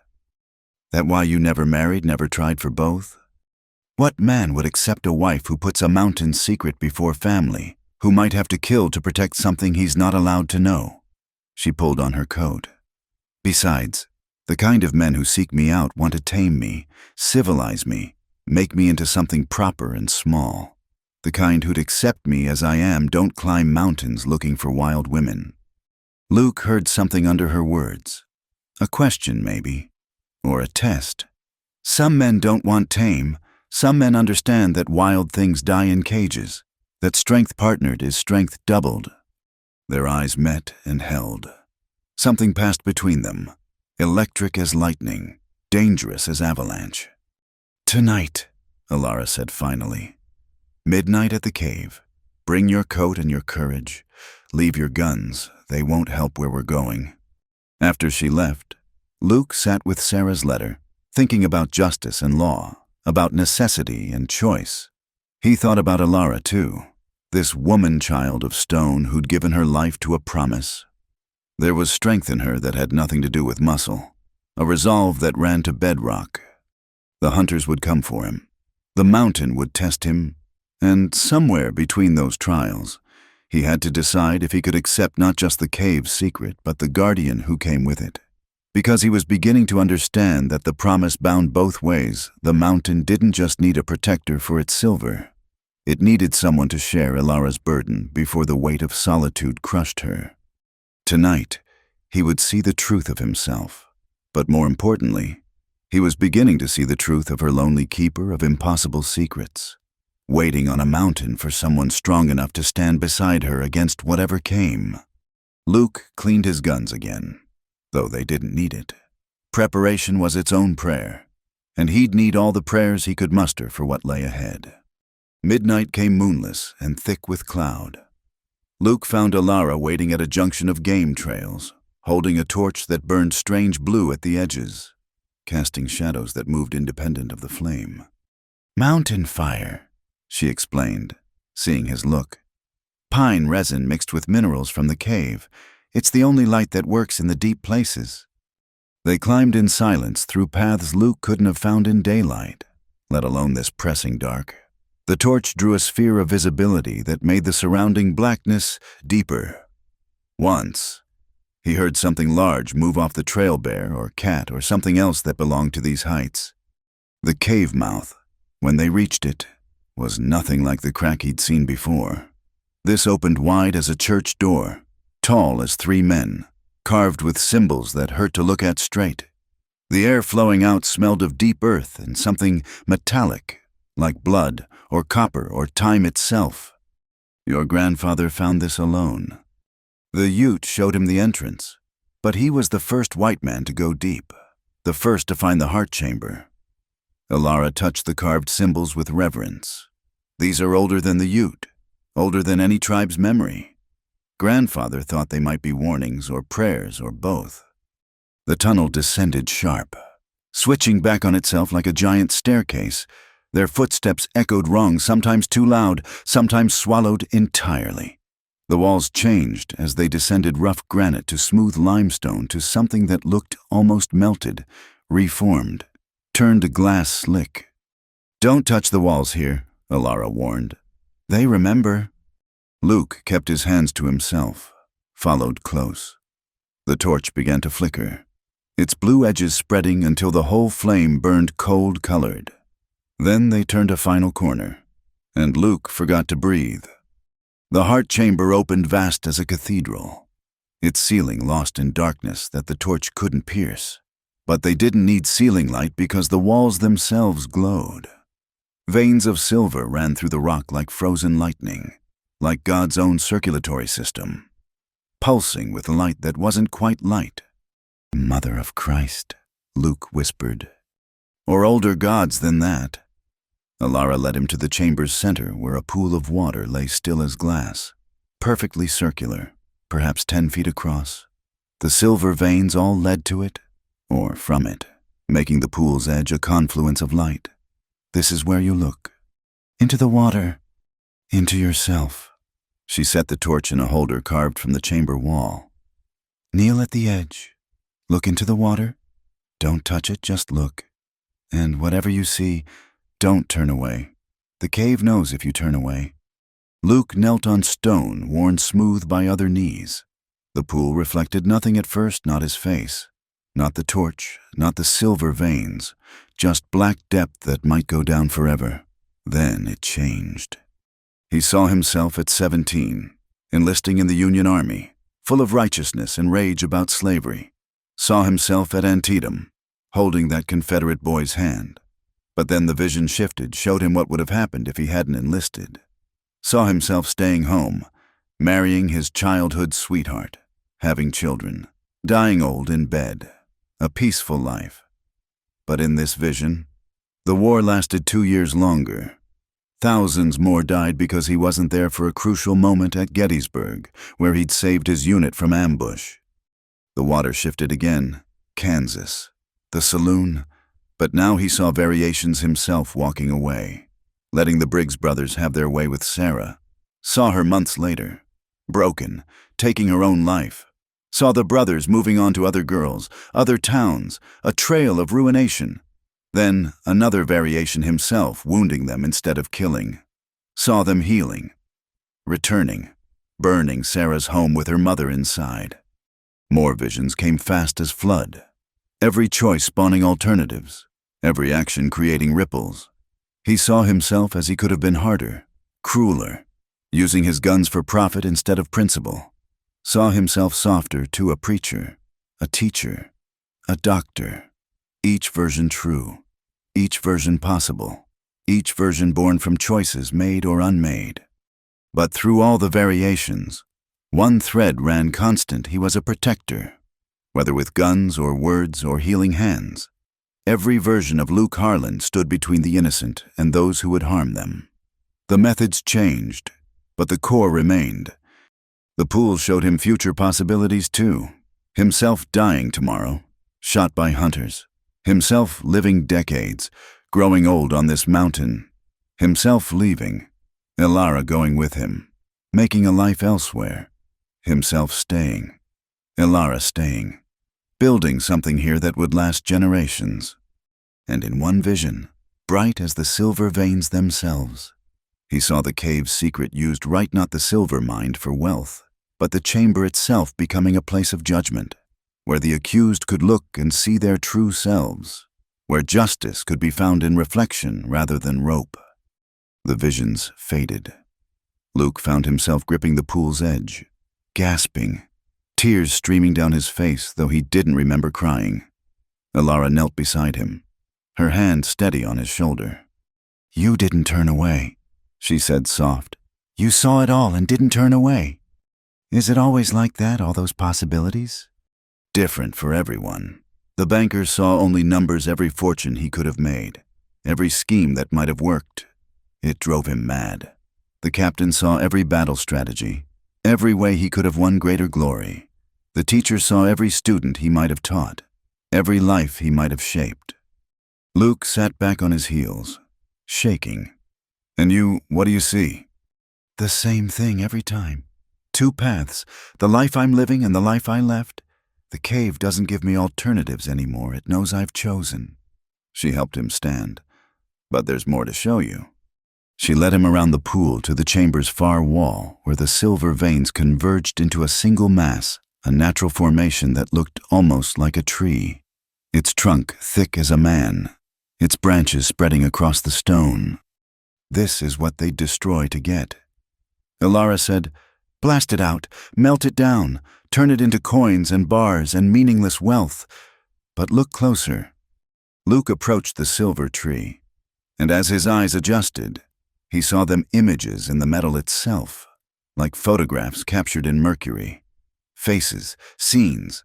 That why you never married, never tried for both? What man would accept a wife who puts a mountain secret before family, who might have to kill to protect something he's not allowed to know? She pulled on her coat. Besides, the kind of men who seek me out want to tame me, civilize me, make me into something proper and small. The kind who'd accept me as I am don't climb mountains looking for wild women. Luke heard something under her words. A question, maybe, or a test. Some men don't want tame. Some men understand that wild things die in cages, that strength partnered is strength doubled. Their eyes met and held. Something passed between them, electric as lightning, dangerous as avalanche. Tonight, Alara said finally. Midnight at the cave. Bring your coat and your courage. Leave your guns. They won't help where we're going. After she left, Luke sat with Sarah's letter, thinking about justice and law, about necessity and choice. He thought about Alara too, this woman-child of stone who'd given her life to a promise. There was strength in her that had nothing to do with muscle, a resolve that ran to bedrock. The hunters would come for him. The mountain would test him, and somewhere between those trials, he had to decide if he could accept not just the cave's secret, but the guardian who came with it. Because he was beginning to understand that the promise bound both ways, the mountain didn't just need a protector for its silver. It needed someone to share Alara's burden before the weight of solitude crushed her. Tonight, he would see the truth of himself, but more importantly, he was beginning to see the truth of her lonely keeper of impossible secrets, waiting on a mountain for someone strong enough to stand beside her against whatever came. Luke cleaned his guns again, though they didn't need it. Preparation was its own prayer, and he'd need all the prayers he could muster for what lay ahead. Midnight came moonless and thick with cloud. Luke found Alara waiting at a junction of game trails, holding a torch that burned strange blue at the edges, casting shadows that moved independent of the flame. Mountain fire, she explained, seeing his look. Pine resin mixed with minerals from the cave. It's the only light that works in the deep places. They climbed in silence through paths Luke couldn't have found in daylight, let alone this pressing dark. The torch drew a sphere of visibility that made the surrounding blackness deeper. Once, he heard something large move off the trail bear or cat or something else that belonged to these heights. The cave mouth, when they reached it, was nothing like the crack he'd seen before. This opened wide as a church door, tall as 3 men, carved with symbols that hurt to look at straight. The air flowing out smelled of deep earth and something metallic, like blood or copper or time itself. Your grandfather found this alone. The Ute showed him the entrance, but he was the first white man to go deep, the first to find the heart chamber. Elara touched the carved symbols with reverence. These are older than the Ute, older than any tribe's memory. Grandfather thought they might be warnings or prayers or both. The tunnel descended sharp, switching back on itself like a giant staircase. Their footsteps echoed wrong, sometimes too loud, sometimes swallowed entirely. The walls changed as they descended rough granite to smooth limestone to something that looked almost melted, reformed, turned to glass slick. "Don't touch the walls here," Elara warned. "They remember." Luke kept his hands to himself, followed close. The torch began to flicker, its blue edges spreading until the whole flame burned cold-colored. Then they turned a final corner, and Luke forgot to breathe. The heart chamber opened vast as a cathedral, its ceiling lost in darkness that the torch couldn't pierce. But they didn't need ceiling light because the walls themselves glowed. Veins of silver ran through the rock like frozen lightning, like God's own circulatory system, pulsing with light that wasn't quite light. "Mother of Christ," Luke whispered. "Or older gods than that." Elara led him to the chamber's center where a pool of water lay still as glass, perfectly circular, perhaps 10 feet across. The silver veins all led to it, or from it, making the pool's edge a confluence of light. "This is where you look. Into the water. Into yourself." She set the torch in a holder carved from the chamber wall. "Kneel at the edge. Look into the water. Don't touch it, just look. And whatever you see, don't turn away. The cave knows if you turn away." Luke knelt on stone, worn smooth by other knees. The pool reflected nothing at first, not his face, not the torch, not the silver veins, just black depth that might go down forever. Then it changed. He saw himself at 17, enlisting in the Union Army, full of righteousness and rage about slavery. Saw himself at Antietam, holding that Confederate boy's hand. But then the vision shifted, showed him what would have happened if he hadn't enlisted. Saw himself staying home, marrying his childhood sweetheart, having children, dying old in bed, a peaceful life. But in this vision, the war lasted 2 years longer. Thousands more died because he wasn't there for a crucial moment at Gettysburg, where he'd saved his unit from ambush. The water shifted again, Kansas, the saloon, but now he saw variations himself walking away, letting the Briggs brothers have their way with Sarah. Saw her months later, broken, taking her own life. Saw the brothers moving on to other girls, other towns, a trail of ruination. Then another variation himself, wounding them instead of killing. Saw them healing, returning, burning Sarah's home with her mother inside. More visions came fast as flood, every choice spawning alternatives, every action creating ripples. He saw himself as he could have been harder, crueler, using his guns for profit instead of principle. Saw himself softer to a preacher, a teacher, a doctor. Each version true, each version possible, each version born from choices made or unmade. But through all the variations, one thread ran constant: he was a protector, whether with guns or words or healing hands. Every version of Luke Harlan stood between the innocent and those who would harm them. The methods changed, but the core remained. The pool showed him future possibilities too. Himself dying tomorrow, shot by hunters. Himself living decades, growing old on this mountain. Himself leaving, Elara going with him, making a life elsewhere. Himself staying, Elara staying, building something here that would last generations. And in one vision, bright as the silver veins themselves, he saw the cave's secret used right, not the silver mined for wealth, but the chamber itself becoming a place of judgment, where the accused could look and see their true selves, where justice could be found in reflection rather than rope. The visions faded. Luke found himself gripping the pool's edge, gasping, tears streaming down his face, though he didn't remember crying. Elara knelt beside him, her hand steady on his shoulder. You didn't turn away, she said soft. You saw it all and didn't turn away. Is it always like that, all those possibilities? Different for everyone. The banker saw only numbers every fortune he could have made, every scheme that might have worked. It drove him mad. The captain saw every battle strategy, every way he could have won greater glory. The teacher saw every student he might have taught, every life he might have shaped. Luke sat back on his heels, shaking. And you, what do you see? The same thing every time. Two paths, the life I'm living and the life I left. The cave doesn't give me alternatives anymore. It knows I've chosen. She helped him stand. But there's more to show you. She led him around the pool to the chamber's far wall, where the silver veins converged into a single mass, a natural formation that looked almost like a tree. Its trunk thick as a man, its branches spreading across the stone. This is what they'd destroy to get. Elara said, "Blast it out, melt it down, turn it into coins and bars and meaningless wealth. But look closer." Luke approached the silver tree, and as his eyes adjusted, he saw them images in the metal itself, like photographs captured in mercury. Faces, scenes,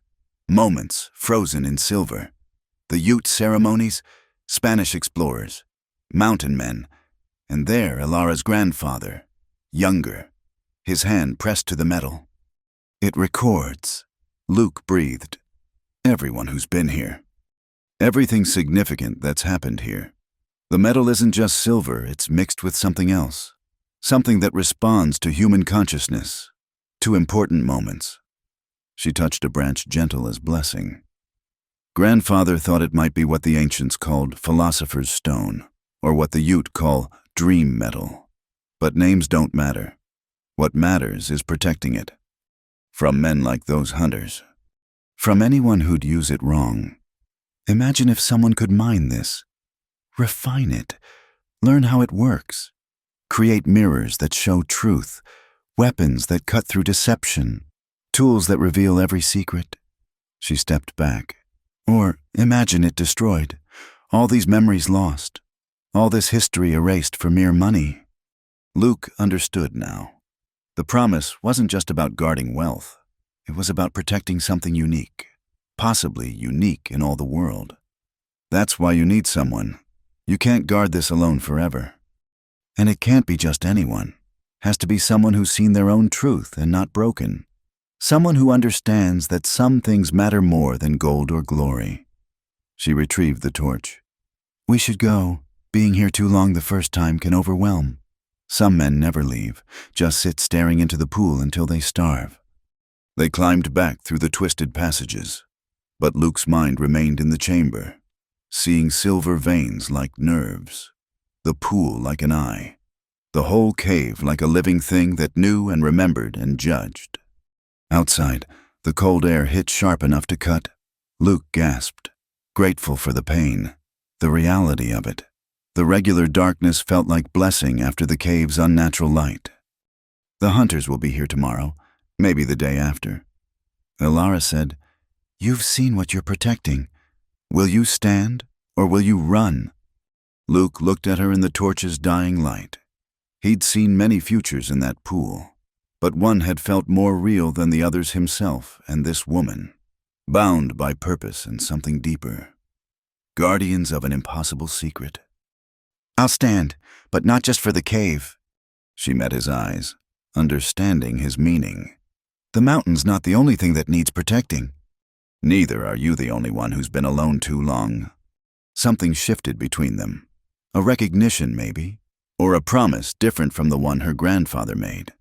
moments frozen in silver. The Ute ceremonies, Spanish explorers, mountain men, and there Elara's grandfather, younger, his hand pressed to the metal. "It records," Luke breathed. "Everyone who's been here. Everything significant that's happened here. The metal isn't just silver, it's mixed with something else. Something that responds to human consciousness, to important moments." She touched a branch gentle as blessing. Grandfather thought it might be what the ancients called philosopher's stone, or what the Ute call dream metal. But names don't matter. What matters is protecting it. From men like those hunters. From anyone who'd use it wrong. Imagine if someone could mine this, refine it, learn how it works, create mirrors that show truth, weapons that cut through deception, tools that reveal every secret. She stepped back. Or imagine it destroyed, all these memories lost, all this history erased for mere money. Luke understood now. The promise wasn't just about guarding wealth. It was about protecting something unique, possibly unique in all the world. That's why you need someone. You can't guard this alone forever. And it can't be just anyone. Has to be someone who's seen their own truth and not broken. Someone who understands that some things matter more than gold or glory. She retrieved the torch. "We should go. Being here too long the first time can overwhelm. Some men never leave, just sit staring into the pool until they starve." They climbed back through the twisted passages, but Luke's mind remained in the chamber, seeing silver veins like nerves, the pool like an eye, the whole cave like a living thing that knew and remembered and judged. Outside, the cold air hit sharp enough to cut. Luke gasped, grateful for the pain, the reality of it. The regular darkness felt like blessing after the cave's unnatural light. "The hunters will be here tomorrow, maybe the day after." Elara said, "You've seen what you're protecting. Will you stand, or will you run?" Luke looked at her in the torch's dying light. He'd seen many futures in that pool, but one had felt more real than the others himself and this woman, bound by purpose and something deeper. Guardians of an impossible secret. "I'll stand, but not just for the cave." She met his eyes, understanding his meaning. "The mountain's not the only thing that needs protecting." "Neither are you the only one who's been alone too long." Something shifted between them. A recognition, maybe, or a promise different from the one her grandfather made.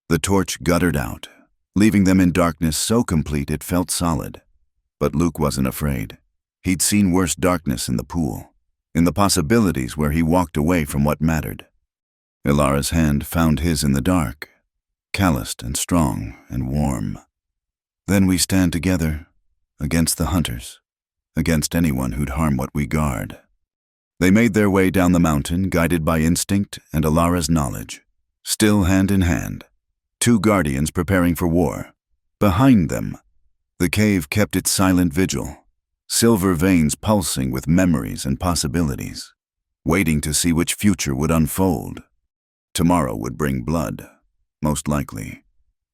The torch guttered out, leaving them in darkness so complete it felt solid. But Luke wasn't afraid. He'd seen worse darkness in the pool, in the possibilities where he walked away from what mattered. Elara's hand found his in the dark, calloused and strong and warm. "Then we stand together, against the hunters, against anyone who'd harm what we guard." They made their way down the mountain, guided by instinct and Elara's knowledge, still hand in hand, two guardians preparing for war. Behind them, the cave kept its silent vigil, silver veins pulsing with memories and possibilities, waiting to see which future would unfold. Tomorrow would bring blood, most likely,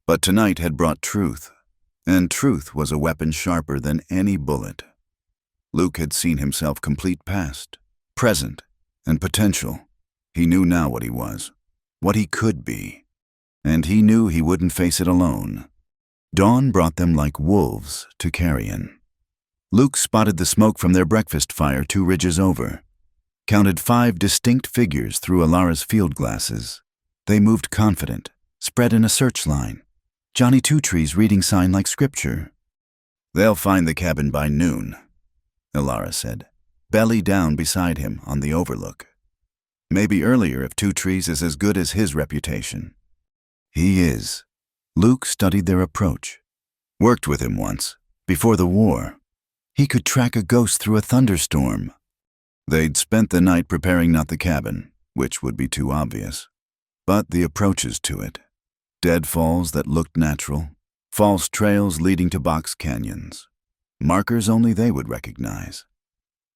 but tonight had brought truth, and truth was a weapon sharper than any bullet. Luke had seen himself complete past, present, and potential. He knew now what he was, what he could be, and he knew he wouldn't face it alone. Dawn brought them like wolves to carrion. Luke spotted the smoke from their breakfast fire 2 ridges over, counted 5 distinct figures through Alara's field glasses. They moved confident, spread in a search line, Johnny Two Trees reading sign like scripture. "They'll find the cabin by noon," Alara said, belly down beside him on the overlook. "Maybe earlier if Two Trees is as good as his reputation." "He is." Luke studied their approach. Worked with him once, before the war. He could track a ghost through a thunderstorm. They'd spent the night preparing not the cabin, which would be too obvious, but the approaches to it. Deadfalls that looked natural, false trails leading to box canyons, markers only they would recognize.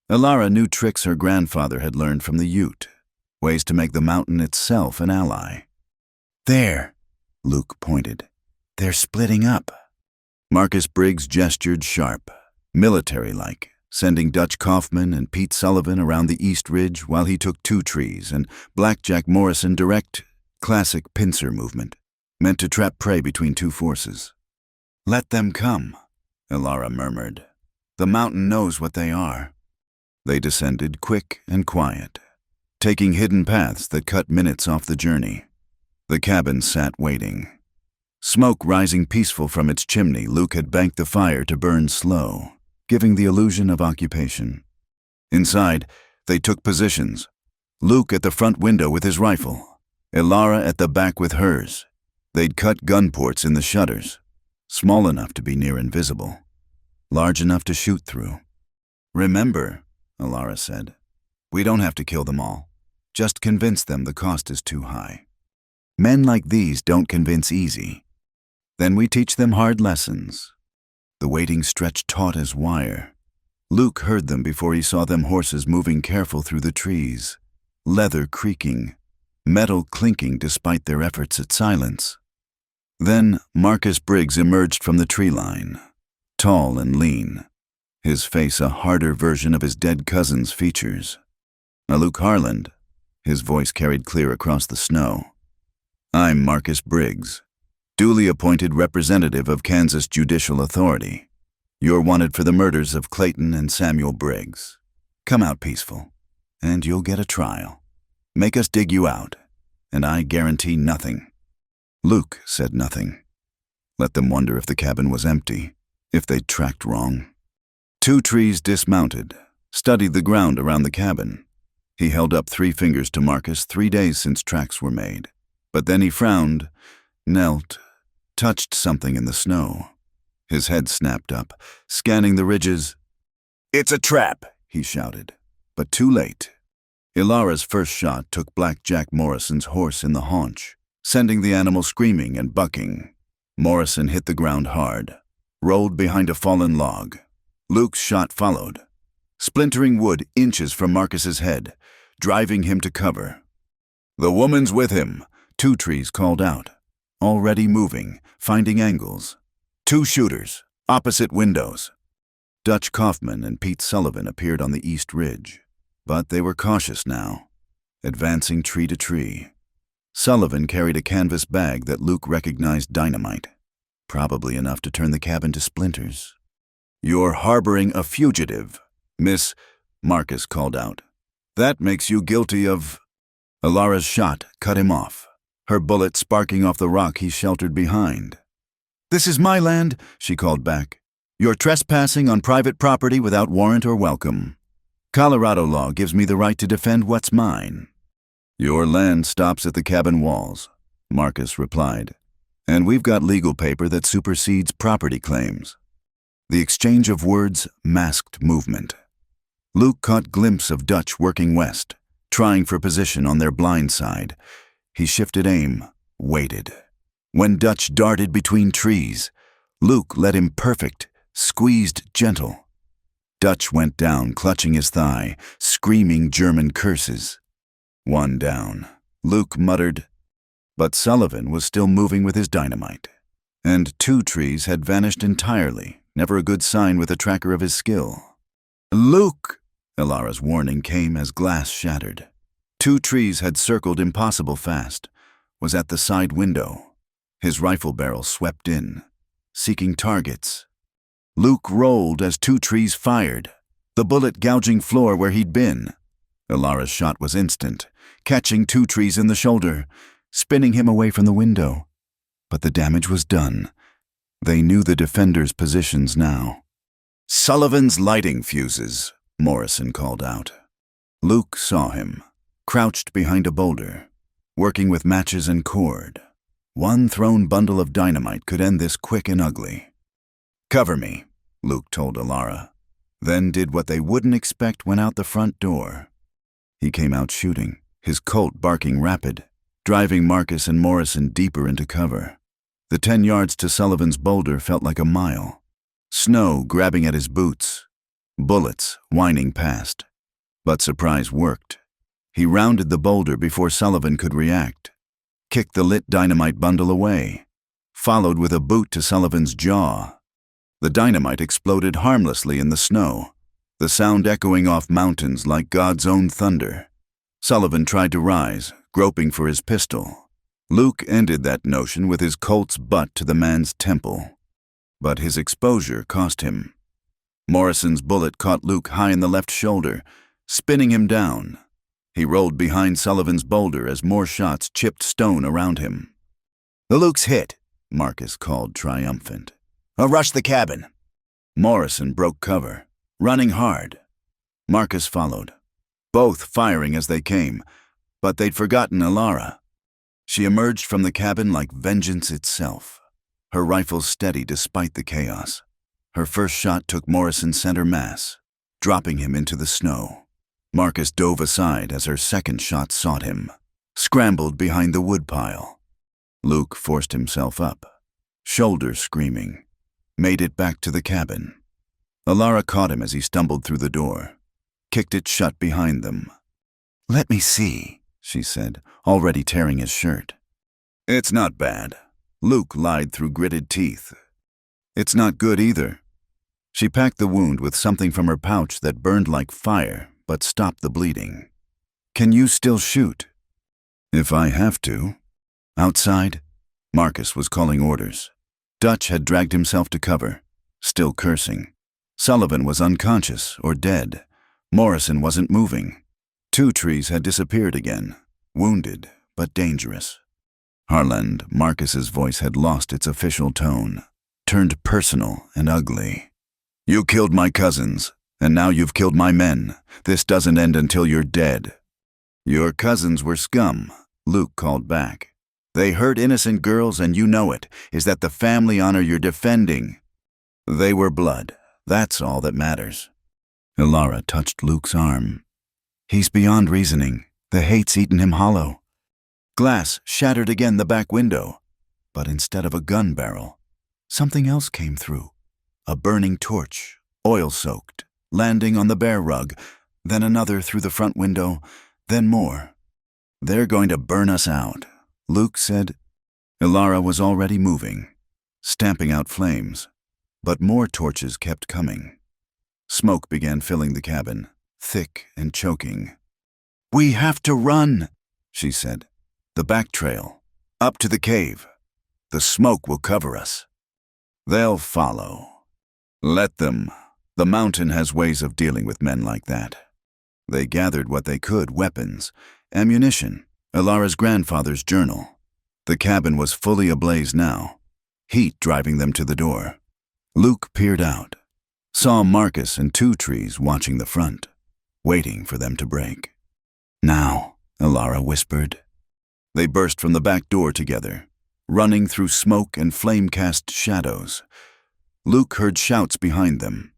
Alara knew tricks her grandfather had learned from the Ute, ways to make the mountain itself an ally. "There," Luke pointed. "They're splitting up." Marcus Briggs gestured sharp, military-like, sending Dutch Kaufman and Pete Sullivan around the East Ridge while he took Two Trees and Blackjack Morrison direct, classic pincer movement, meant to trap prey between 2 forces. "Let them come," Alara murmured. "The mountain knows what they are." They descended quick and quiet, taking hidden paths that cut minutes off the journey. The cabin sat waiting. Smoke rising peaceful from its chimney, Luke had banked the fire to burn slow, giving the illusion of occupation. Inside, they took positions. Luke at the front window with his rifle, Alara at the back with hers. They'd cut gun ports in the shutters, small enough to be near invisible, large enough to shoot through. "Remember," Alara said, "we don't have to kill them all. Just convince them the cost is too high. Men like these don't convince easy. Then we teach them hard lessons." The waiting stretched taut as wire. Luke heard them before he saw them, horses moving careful through the trees, leather creaking, metal clinking despite their efforts at silence. Then Marcus Briggs emerged from the tree line, tall and lean, his face a harder version of his dead cousin's features. "Now, Luke Harland," his voice carried clear across the snow. "I'm Marcus Briggs, duly appointed representative of Kansas Judicial Authority. You're wanted for the murders of Clayton and Samuel Briggs. Come out peaceful, and you'll get a trial. Make us dig you out, and I guarantee nothing." Luke said nothing. Let them wonder if the cabin was empty, if they'd tracked wrong. Two Trees dismounted, studied the ground around the cabin. He held up 3 fingers to Marcus, 3 days since tracks were made. But then he frowned, knelt, touched something in the snow. His head snapped up, scanning the ridges. "It's a trap," he shouted, but too late. Ilara's first shot took Blackjack Morrison's horse in the haunch, sending the animal screaming and bucking. Morrison hit the ground hard, rolled behind a fallen log. Luke's shot followed, splintering wood inches from Marcus's head, driving him to cover. "The woman's with him," Two Trees called out, already moving, finding angles. 2 shooters, opposite windows. Dutch Kaufman and Pete Sullivan appeared on the East Ridge, but they were cautious now, advancing tree to tree. Sullivan carried a canvas bag that Luke recognized dynamite, probably enough to turn the cabin to splinters. "You're harboring a fugitive, Miss," Marcus called out. "That makes you guilty of—" Alara's shot cut him off, her bullet sparking off the rock he sheltered behind. "This is my land," she called back. "You're trespassing on private property without warrant or welcome. Colorado law gives me the right to defend what's mine." "Your land stops at the cabin walls," Marcus replied, "and we've got legal paper that supersedes property claims." The exchange of words masked movement. Luke caught glimpse of Dutch working west, trying for position on their blind side. He shifted aim, waited. When Dutch darted between trees, Luke led him perfect, squeezed gentle. Dutch went down, clutching his thigh, screaming German curses. One down. Luke muttered, but Sullivan was still moving with his dynamite. And Two Trees had vanished entirely, never a good sign with a tracker of his skill. "Luke!" Ilara's warning came as glass shattered. Two Trees had circled impossible fast, was at the side window. His rifle barrel swept in, seeking targets. Luke rolled as Two Trees fired, the bullet gouging floor where he'd been. Ilara's shot was instant, catching Two Trees in the shoulder, spinning him away from the window. But the damage was done. They knew the defenders' positions now. "Sullivan's lighting fuses," Morrison called out. Luke saw him, crouched behind a boulder, working with matches and cord. One thrown bundle of dynamite could end this quick and ugly. "Cover me," Luke told Ilara, then did what they wouldn't expect went out the front door. He came out shooting, his Colt barking rapid, driving Marcus and Morrison deeper into cover. The 10 yards to Sullivan's boulder felt like a mile. Snow grabbing at his boots, bullets whining past. But surprise worked. He rounded the boulder before Sullivan could react, kicked the lit dynamite bundle away, followed with a boot to Sullivan's jaw. The dynamite exploded harmlessly in the snow, the sound echoing off mountains like God's own thunder. Sullivan tried to rise, groping for his pistol. Luke ended that notion with his Colt's butt to the man's temple. But his exposure cost him. Morrison's bullet caught Luke high in the left shoulder, spinning him down. He rolled behind Sullivan's boulder as more shots chipped stone around him. "The Luke's hit," Marcus called triumphant. "Rush the cabin." Morrison broke cover, running hard. Marcus followed, both firing as they came, but they'd forgotten Ilara. She emerged from the cabin like vengeance itself, her rifle steady despite the chaos. Her first shot took Morrison center mass, dropping him into the snow. Marcus dove aside as her second shot sought him, scrambled behind the woodpile. Luke forced himself up, shoulder screaming, made it back to the cabin. Ilara caught him as he stumbled through the door, kicked it shut behind them. "Let me see," she said, already tearing his shirt. "It's not bad," Luke lied through gritted teeth. "It's not good either." She packed the wound with something from her pouch that burned like fire, but stopped the bleeding. "Can you still shoot?" "If I have to." Outside, Marcus was calling orders. Dutch had dragged himself to cover, still cursing. Sullivan was unconscious or dead. Morrison wasn't moving. Two Trees had disappeared again, wounded but dangerous. Harland, Marcus's voice had lost its official tone, turned personal and ugly. "You killed my cousins, and now you've killed my men. This doesn't end until you're dead." "Your cousins were scum," Luke called back. "They hurt innocent girls and you know it. Is that the family honor you're defending?" "They were blood. That's all that matters." Ilara touched Luke's arm. "He's beyond reasoning. The hate's eaten him hollow." Glass shattered again the back window, but instead of a gun barrel, something else came through. A burning torch, oil-soaked, landing on the bear rug, then another through the front window, then more. "They're going to burn us out," Luke said. Ilara was already moving, stamping out flames, but more torches kept coming. Smoke began filling the cabin, thick and choking. "We have to run," she said. "The back trail, up to the cave. The smoke will cover us." "They'll follow. Let them. The mountain has ways of dealing with men like that." They gathered what they could, weapons, ammunition, Ilara's grandfather's journal. The cabin was fully ablaze now, heat driving them to the door. Luke peered out, saw Marcus and Two Trees watching the front, waiting for them to break. "Now," Ilara whispered. They burst from the back door together, running through smoke and flame-cast shadows. Luke heard shouts behind them,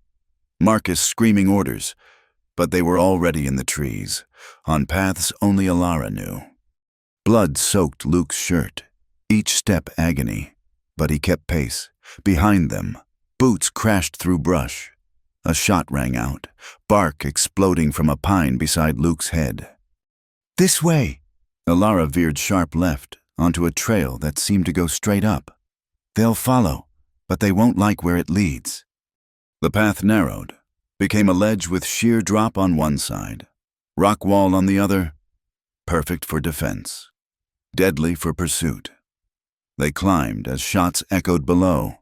Marcus screaming orders, but they were already in the trees, on paths only Ilara knew. Blood soaked Luke's shirt, each step agony, but he kept pace. Behind them, boots crashed through brush. A shot rang out, bark exploding from a pine beside Luke's head. This way! Alara veered sharp left onto a trail that seemed to go straight up. They'll follow, but they won't like where it leads. The path narrowed, became a ledge with sheer drop on one side, rock wall on the other, perfect for defense, deadly for pursuit. They climbed as shots echoed below,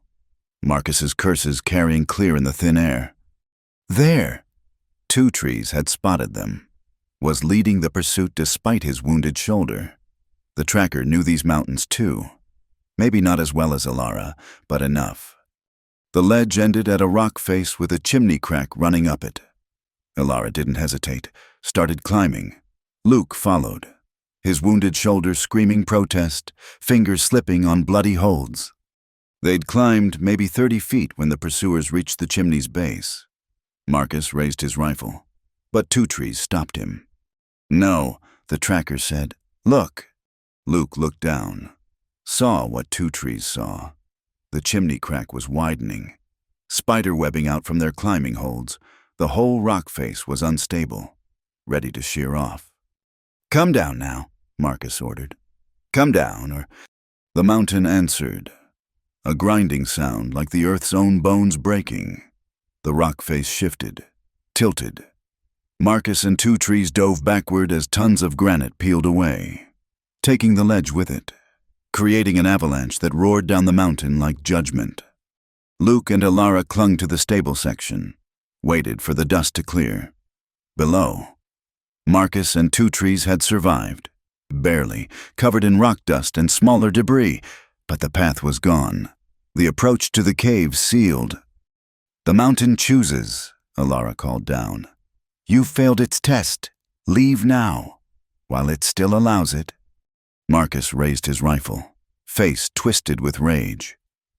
Marcus's curses carrying clear in the thin air. There! Two Trees had spotted them, was leading the pursuit despite his wounded shoulder. The tracker knew these mountains too. Maybe not as well as Alara, but enough. The ledge ended at a rock face with a chimney crack running up it. Alara didn't hesitate, started climbing. Luke followed, his wounded shoulder screaming protest, fingers slipping on bloody holds. They'd climbed maybe 30 feet when the pursuers reached the chimney's base. Marcus raised his rifle, but Two Trees stopped him. No, the tracker said. Look. Luke looked down, saw what Two Trees saw. The chimney crack was widening, spider webbing out from their climbing holds. The whole rock face was unstable, ready to shear off. Come down now, Marcus ordered. Come down, or... The mountain answered, a grinding sound like the earth's own bones breaking. The rock face shifted, tilted. Marcus and Two Trees dove backward as tons of granite peeled away, taking the ledge with it, creating an avalanche that roared down the mountain like judgment. Luke and Alara clung to the stable section, waited for the dust to clear. Below, Marcus and Two Trees had survived, barely, covered in rock dust and smaller debris, but the path was gone, the approach to the cave sealed. The mountain chooses, Alara called down. You've failed its test. Leave now, while it still allows it. Marcus raised his rifle, face twisted with rage,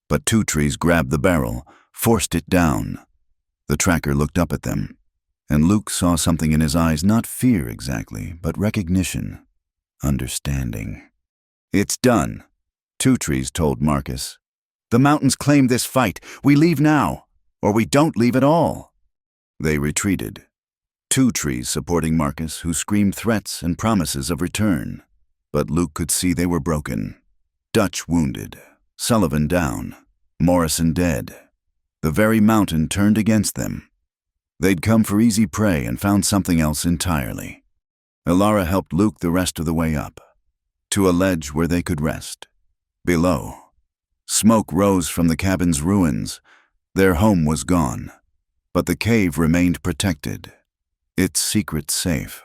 but Two Trees grabbed the barrel, forced it down. The tracker looked up at them, and Luke saw something in his eyes, not fear exactly, but recognition, understanding. It's done, Two Trees told Marcus. The mountains claim this fight. We leave now, or we don't leave at all. They retreated, Two Trees supporting Marcus, who screamed threats and promises of return. But Luke could see they were broken. Dutch wounded, Sullivan down, Morrison dead. The very mountain turned against them. They'd come for easy prey and found something else entirely. Alara helped Luke the rest of the way up, to a ledge where they could rest. Below, smoke rose from the cabin's ruins. Their home was gone, but the cave remained protected, its secret safe.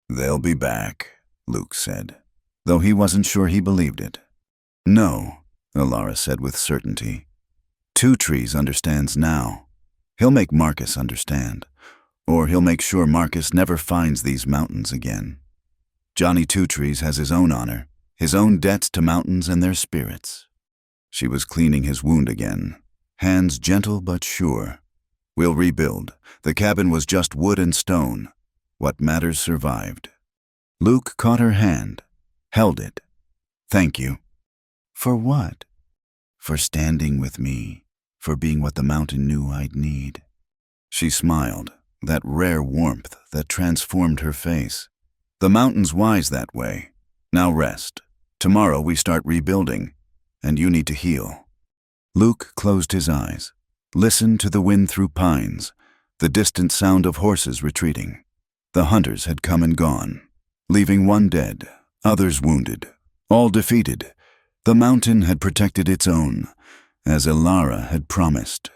They'll be back, Luke said, though he wasn't sure he believed it. No, Alara said with certainty. Two Trees understands now. He'll make Marcus understand, or he'll make sure Marcus never finds these mountains again. Johnny Two Trees has his own honor, his own debts to mountains and their spirits. She was cleaning his wound again, hands gentle but sure. We'll rebuild. The cabin was just wood and stone. What matters survived. Luke caught her hand, held it. Thank you. For what? For standing with me, for being what the mountain knew I'd need. She smiled, that rare warmth that transformed her face. The mountain's wise that way. Now rest. Tomorrow we start rebuilding, and you need to heal. Luke closed his eyes, listened to the wind through pines, the distant sound of horses retreating. The hunters had come and gone, leaving one dead, others wounded, all defeated. The mountain had protected its own, as Alara had promised.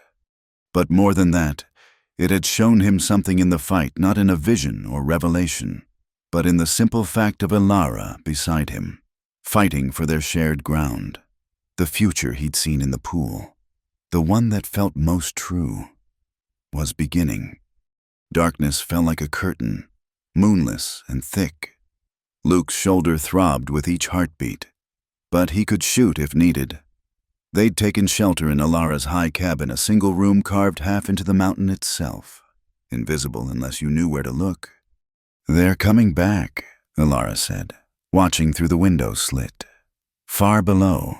But more than that, it had shown him something in the fight, not in a vision or revelation, but in the simple fact of Alara beside him, fighting for their shared ground. The future he'd seen in the pool, the one that felt most true, was beginning. Darkness fell like a curtain, moonless and thick. Luke's shoulder throbbed with each heartbeat, but he could shoot if needed. They'd taken shelter in Alara's high cabin, a single room carved half into the mountain itself, invisible unless you knew where to look. They're coming back, Alara said, watching through the window slit. Far below,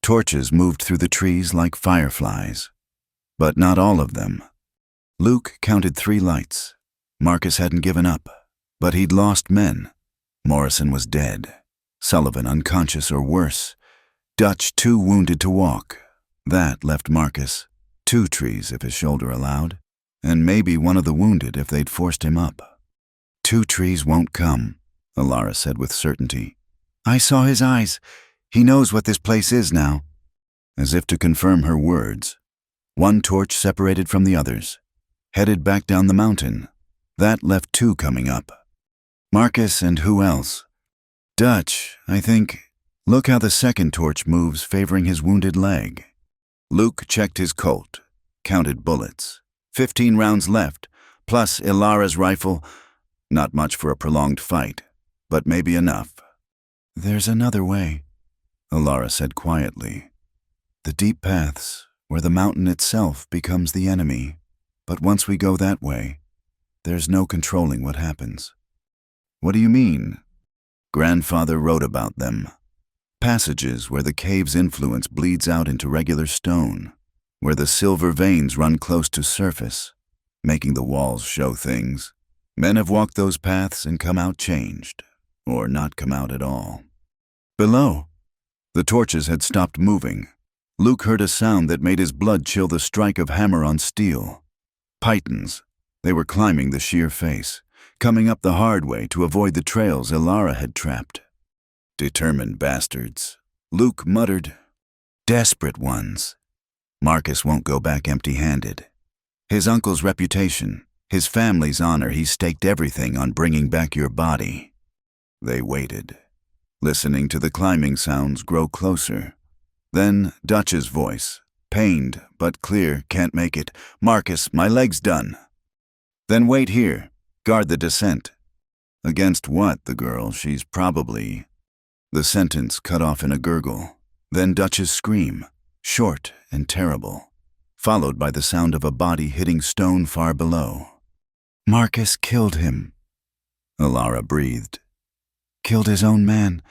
torches moved through the trees like fireflies. But not all of them. Luke counted 3 lights. Marcus hadn't given up, but he'd lost men. Morrison was dead. Sullivan unconscious or worse. Dutch too wounded to walk. That left Marcus 2 trees if his shoulder allowed, and maybe one of the wounded if they'd forced him up. 2 trees won't come, Alara said with certainty. I saw his eyes. He knows what this place is now. As if to confirm her words, 1 torch separated from the others, headed back down the mountain. That left 2 coming up. Marcus and who else? Dutch, I think. Look how the second torch moves, favoring his wounded leg. Luke checked his Colt, counted bullets. 15 rounds left, plus Ilara's rifle. Not much for a prolonged fight, but maybe enough. There's another way, Alara said quietly. The deep paths, where the mountain itself becomes the enemy. But once we go that way, there's no controlling what happens. What do you mean? Grandfather wrote about them. Passages where the cave's influence bleeds out into regular stone, where the silver veins run close to surface, making the walls show things. Men have walked those paths and come out changed, or not come out at all. Below, the torches had stopped moving. Luke heard a sound that made his blood chill the strike of hammer on steel. Pythons. They were climbing the sheer face, coming up the hard way to avoid the trails Ilara had trapped. Determined bastards. Luke muttered. Desperate ones. Marcus won't go back empty-handed. His uncle's reputation, his family's honor, he staked everything on bringing back your body. They waited, listening to the climbing sounds grow closer. Then Dutch's voice, pained but clear, can't make it. Marcus, my leg's done. Then wait here, guard the descent. Against what, the girl? She's probably... The sentence cut off in a gurgle, then Dutch's scream, short and terrible, followed by the sound of a body hitting stone far below. Marcus killed him, Alara breathed. Killed his own man.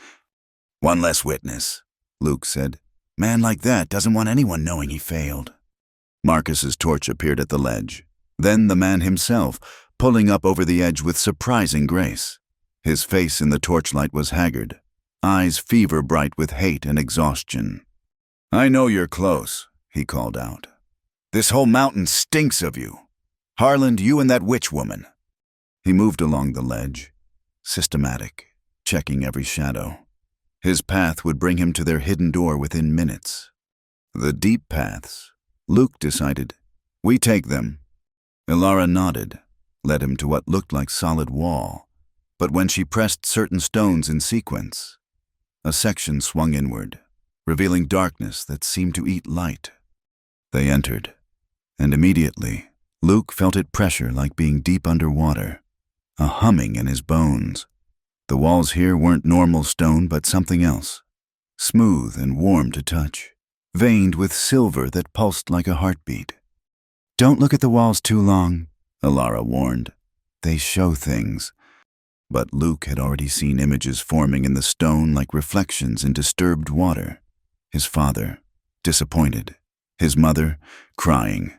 One less witness, Luke said. Man like that doesn't want anyone knowing he failed. Marcus's torch appeared at the ledge. Then the man himself, pulling up over the edge with surprising grace. His face in the torchlight was haggard, eyes fever-bright with hate and exhaustion. I know you're close, he called out. This whole mountain stinks of you. Harland, you and that witch woman. He moved along the ledge, systematic, checking every shadow. His path would bring him to their hidden door within minutes. The deep paths, Luke decided. We take them. Ilara nodded, led him to what looked like solid wall. But when she pressed certain stones in sequence, a section swung inward, revealing darkness that seemed to eat light. They entered, and immediately, Luke felt it pressure like being deep underwater, a humming in his bones. The walls here weren't normal stone, but something else, smooth and warm to touch, veined with silver that pulsed like a heartbeat. Don't look at the walls too long, Alara warned. They show things. But Luke had already seen images forming in the stone like reflections in disturbed water. His father, disappointed. His mother, crying.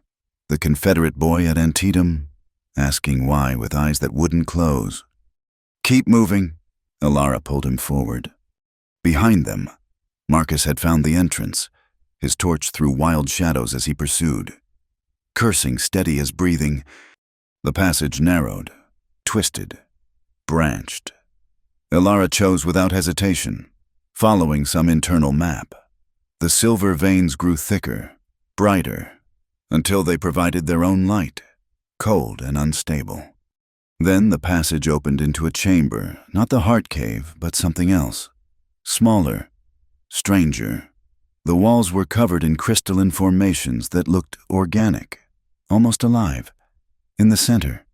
The Confederate boy at Antietam, asking why with eyes that wouldn't close. Keep moving, Alara pulled him forward. Behind them, Marcus had found the entrance. His torch threw wild shadows as he pursued. Cursing steady as breathing, the passage narrowed, twisted, branched. Ilara chose without hesitation, following some internal map. The silver veins grew thicker, brighter, until they provided their own light, cold and unstable. Then the passage opened into a chamber, not the heart cave, but something else. Smaller, stranger. The walls were covered in crystalline formations that looked organic, almost alive. In the center,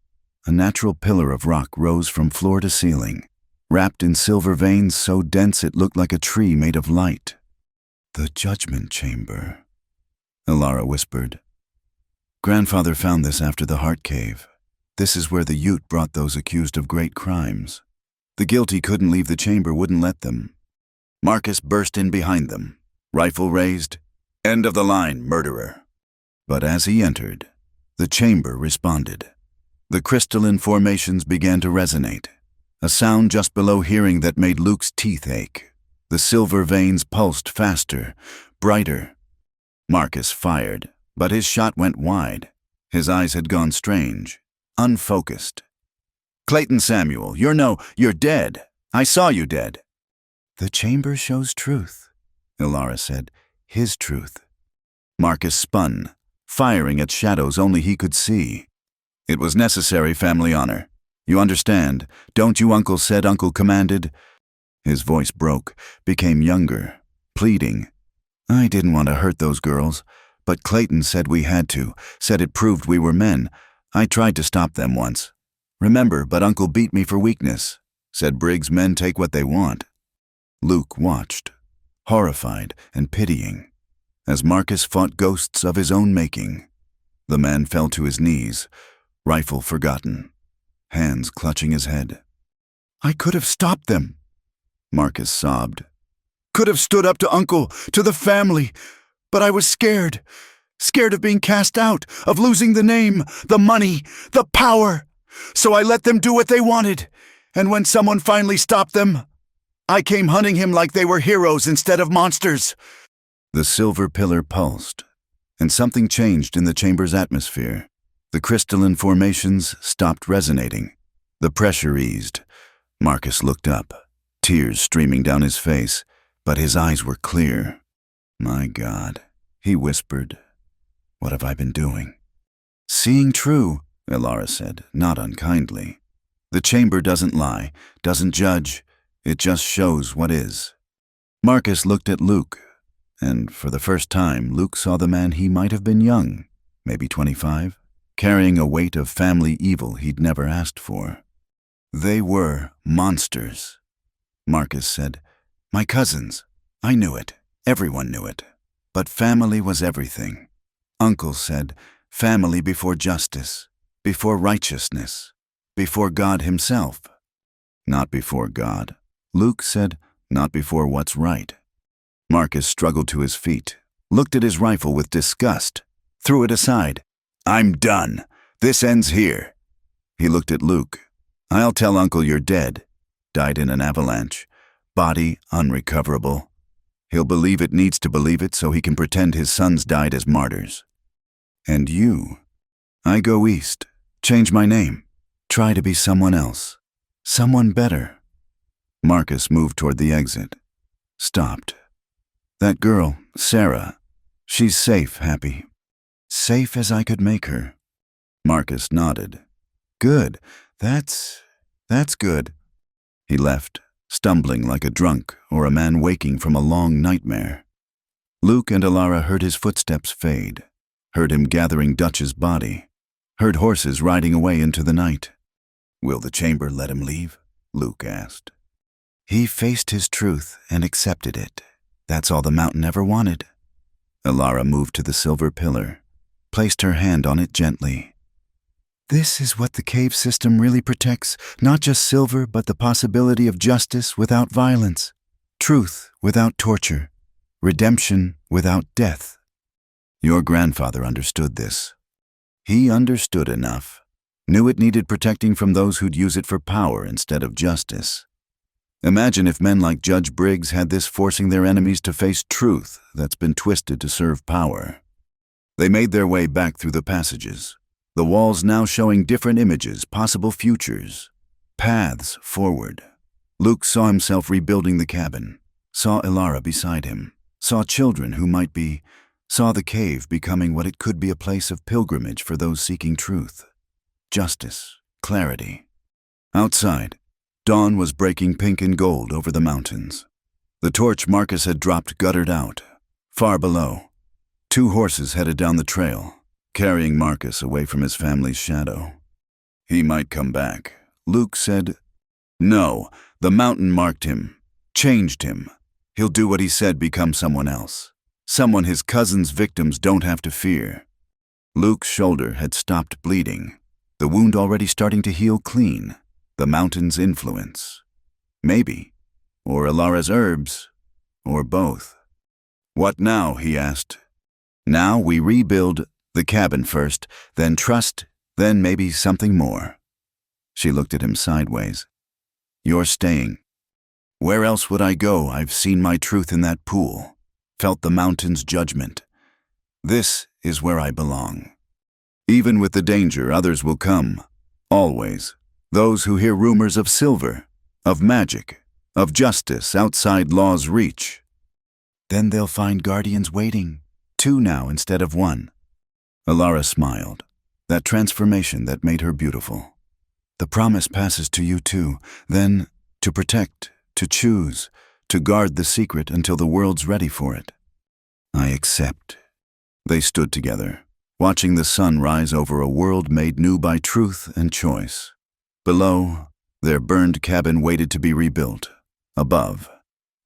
a natural pillar of rock rose from floor to ceiling, wrapped in silver veins so dense it looked like a tree made of light. The judgment chamber, Ilara whispered. Grandfather found this after the heart cave. This is where the Ute brought those accused of great crimes. The guilty couldn't leave the chamber, wouldn't let them. Marcus burst in behind them, rifle raised. End of the line, murderer. But as he entered, The chamber responded. The crystalline formations began to resonate, a sound just below hearing that made Luke's teeth ache. The silver veins pulsed faster, brighter. Marcus fired, but his shot went wide. His eyes had gone strange, unfocused. "Clayton Samuel, you're dead. I saw you dead." "The chamber shows truth," Ilara said. "His truth." Marcus spun, firing at shadows only he could see. "It was necessary family honor. You understand, don't you?" Uncle said. Uncle commanded. His voice broke, became younger, pleading. "I didn't want to hurt those girls, but Clayton said we had to, said it proved we were men. I tried to stop them once. Remember, but Uncle beat me for weakness. Said Briggs men take what they want." Luke watched, horrified and pitying, as Marcus fought ghosts of his own making. The man fell to his knees, rifle forgotten, hands clutching his head. "I could have stopped them," Marcus sobbed. "Could have stood up to Uncle, to the family, but I was scared. Scared of being cast out, of losing the name, the money, the power. So I let them do what they wanted, and when someone finally stopped them, I came hunting him like they were heroes instead of monsters." The silver pillar pulsed, and something changed in the chamber's atmosphere. The crystalline formations stopped resonating. The pressure eased. Marcus looked up, tears streaming down his face, but his eyes were clear. "My God," he whispered. "What have I been doing?" "Seeing true," Ilara said, not unkindly. "The chamber doesn't lie, doesn't judge. It just shows what is." Marcus looked at Luke, and for the first time, Luke saw the man he might have been young, maybe 25, carrying a weight of family evil he'd never asked for. "They were monsters," Marcus said. "My cousins. I knew it. Everyone knew it. But family was everything. Uncle said, family before justice, before righteousness, before God himself." "Not before God." Luke said, "Not before what's right." Marcus struggled to his feet, looked at his rifle with disgust, threw it aside. "I'm done. This ends here." He looked at Luke. "I'll tell Uncle you're dead. Died in an avalanche. Body unrecoverable. He'll believe it needs to believe it so he can pretend his sons died as martyrs. And you? I go east, change my name, try to be someone else, someone better." Marcus moved toward the exit, stopped. "That girl, Sarah, she's safe, Happy. Safe as I could make her." Marcus nodded. "Good, that's good." He left, stumbling like a drunk or a man waking from a long nightmare. Luke and Ilara heard his footsteps fade, heard him gathering Dutch's body, heard horses riding away into the night. "Will the chamber let him leave?" Luke asked. "He faced his truth and accepted it. That's all the mountain ever wanted." Ilara moved to the silver pillar, placed her hand on it gently. "This is what the cave system really protects, not just silver, but the possibility of justice without violence, truth without torture, redemption without death." Your grandfather understood this. He understood enough, knew it needed protecting from those who'd use it for power instead of justice. Imagine if men like Judge Briggs had this forcing their enemies to face truth that's been twisted to serve power. They made their way back through the passages, the walls now showing different images, possible futures, paths forward. Luke saw himself rebuilding the cabin, saw Ilara beside him, saw children who might be, saw the cave becoming what it could be, a place of pilgrimage for those seeking truth, justice, clarity. Outside, dawn was breaking pink and gold over the mountains. The torch Marcus had dropped guttered out. Far below, 2 horses headed down the trail, carrying Marcus away from his family's shadow. "He might come back," Luke said. "No, the mountain marked him, changed him. He'll do what he said, become someone else. Someone his cousin's victims don't have to fear." Luke's shoulder had stopped bleeding, the wound already starting to heal clean. The mountain's influence. Maybe. Or Ilara's herbs. Or both. "What now?" he asked. "Now we rebuild The cabin first, then trust, then maybe something more. She looked at him sideways. You're staying. Where else would I go? I've seen my truth in that pool, felt the mountain's judgment. This is where I belong. Even with the danger, others will come. Always. Those who hear rumors of silver, of magic, of justice outside law's reach. Then they'll find guardians waiting. 2 now instead of 1. Alara smiled. That transformation that made her beautiful. The promise passes to you too. Then, to protect, to choose, to guard the secret until the world's ready for it. I accept. They stood together, watching the sun rise over a world made new by truth and choice. Below, their burned cabin waited to be rebuilt. Above,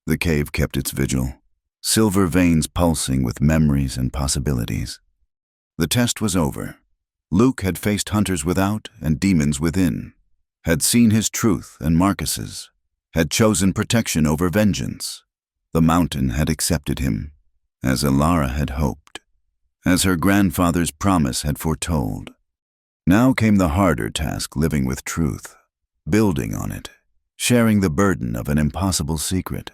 the cave kept its vigil, silver veins pulsing with memories and possibilities. The test was over. Luke had faced hunters without and demons within, had seen his truth and Marcus's, had chosen protection over vengeance. The mountain had accepted him, as Alara had hoped, as her grandfather's promise had foretold. Now came the harder task, living with truth, building on it, sharing the burden of an impossible secret.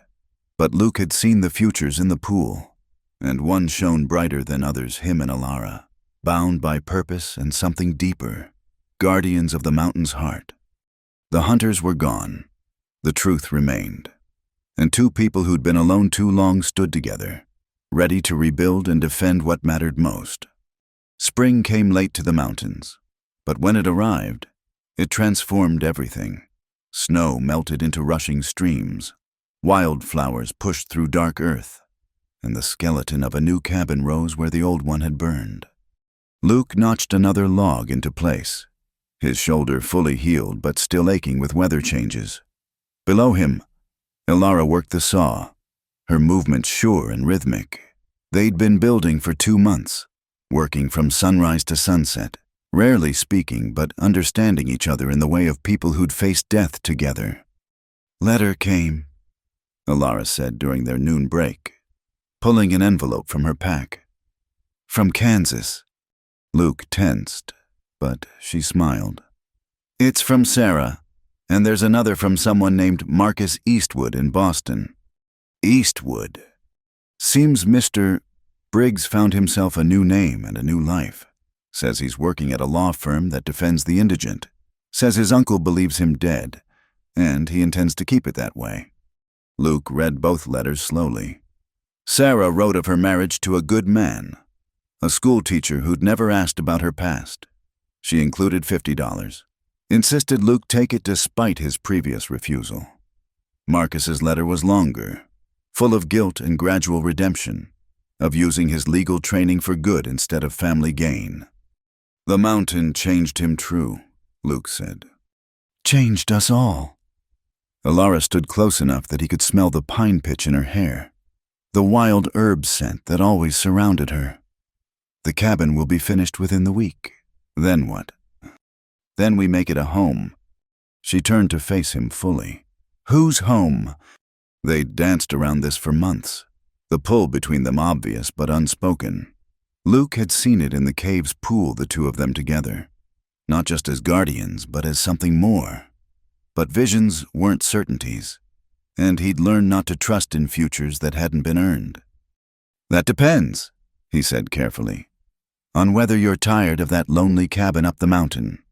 But Luke had seen the futures in the pool, and one shone brighter than others, him and Alara, bound by purpose and something deeper, guardians of the mountain's heart. The hunters were gone. The truth remained. And 2 people who'd been alone too long stood together, ready to rebuild and defend what mattered most. Spring came late to the mountains, but when it arrived, it transformed everything. Snow melted into rushing streams, wildflowers pushed through dark earth, and the skeleton of a new cabin rose where the old one had burned. Luke notched another log into place, his shoulder fully healed but still aching with weather changes. Below him, Alara worked the saw, her movements sure and rhythmic. They'd been building for 2 months, working from sunrise to sunset, rarely speaking but understanding each other in the way of people who'd faced death together. Letter came, Alara said during their noon break, pulling an envelope from her pack. From Kansas. Luke tensed, but she smiled. It's from Sarah, and there's another from someone named Marcus Eastwood in Boston. Eastwood. Seems Mr. Briggs found himself a new name and a new life. Says he's working at a law firm that defends the indigent. Says his uncle believes him dead, and he intends to keep it that way. Luke read both letters slowly. Sarah wrote of her marriage to a good man, a schoolteacher who'd never asked about her past. She included $50. Insisted Luke take it despite his previous refusal. Marcus's letter was longer, full of guilt and gradual redemption, of using his legal training for good instead of family gain. The mountain changed him true, Luke said. Changed us all. Alara stood close enough that he could smell the pine pitch in her hair, the wild herb scent that always surrounded her. The cabin will be finished within the week. Then what? Then we make it a home. She turned to face him fully. Whose home? They'd danced around this for months, the pull between them obvious but unspoken. Luke had seen it in the cave's pool, the 2 of them together, not just as guardians, but as something more. But visions weren't certainties, and he'd learned not to trust in futures that hadn't been earned. That depends, he said carefully, on whether you're tired of that lonely cabin up the mountain.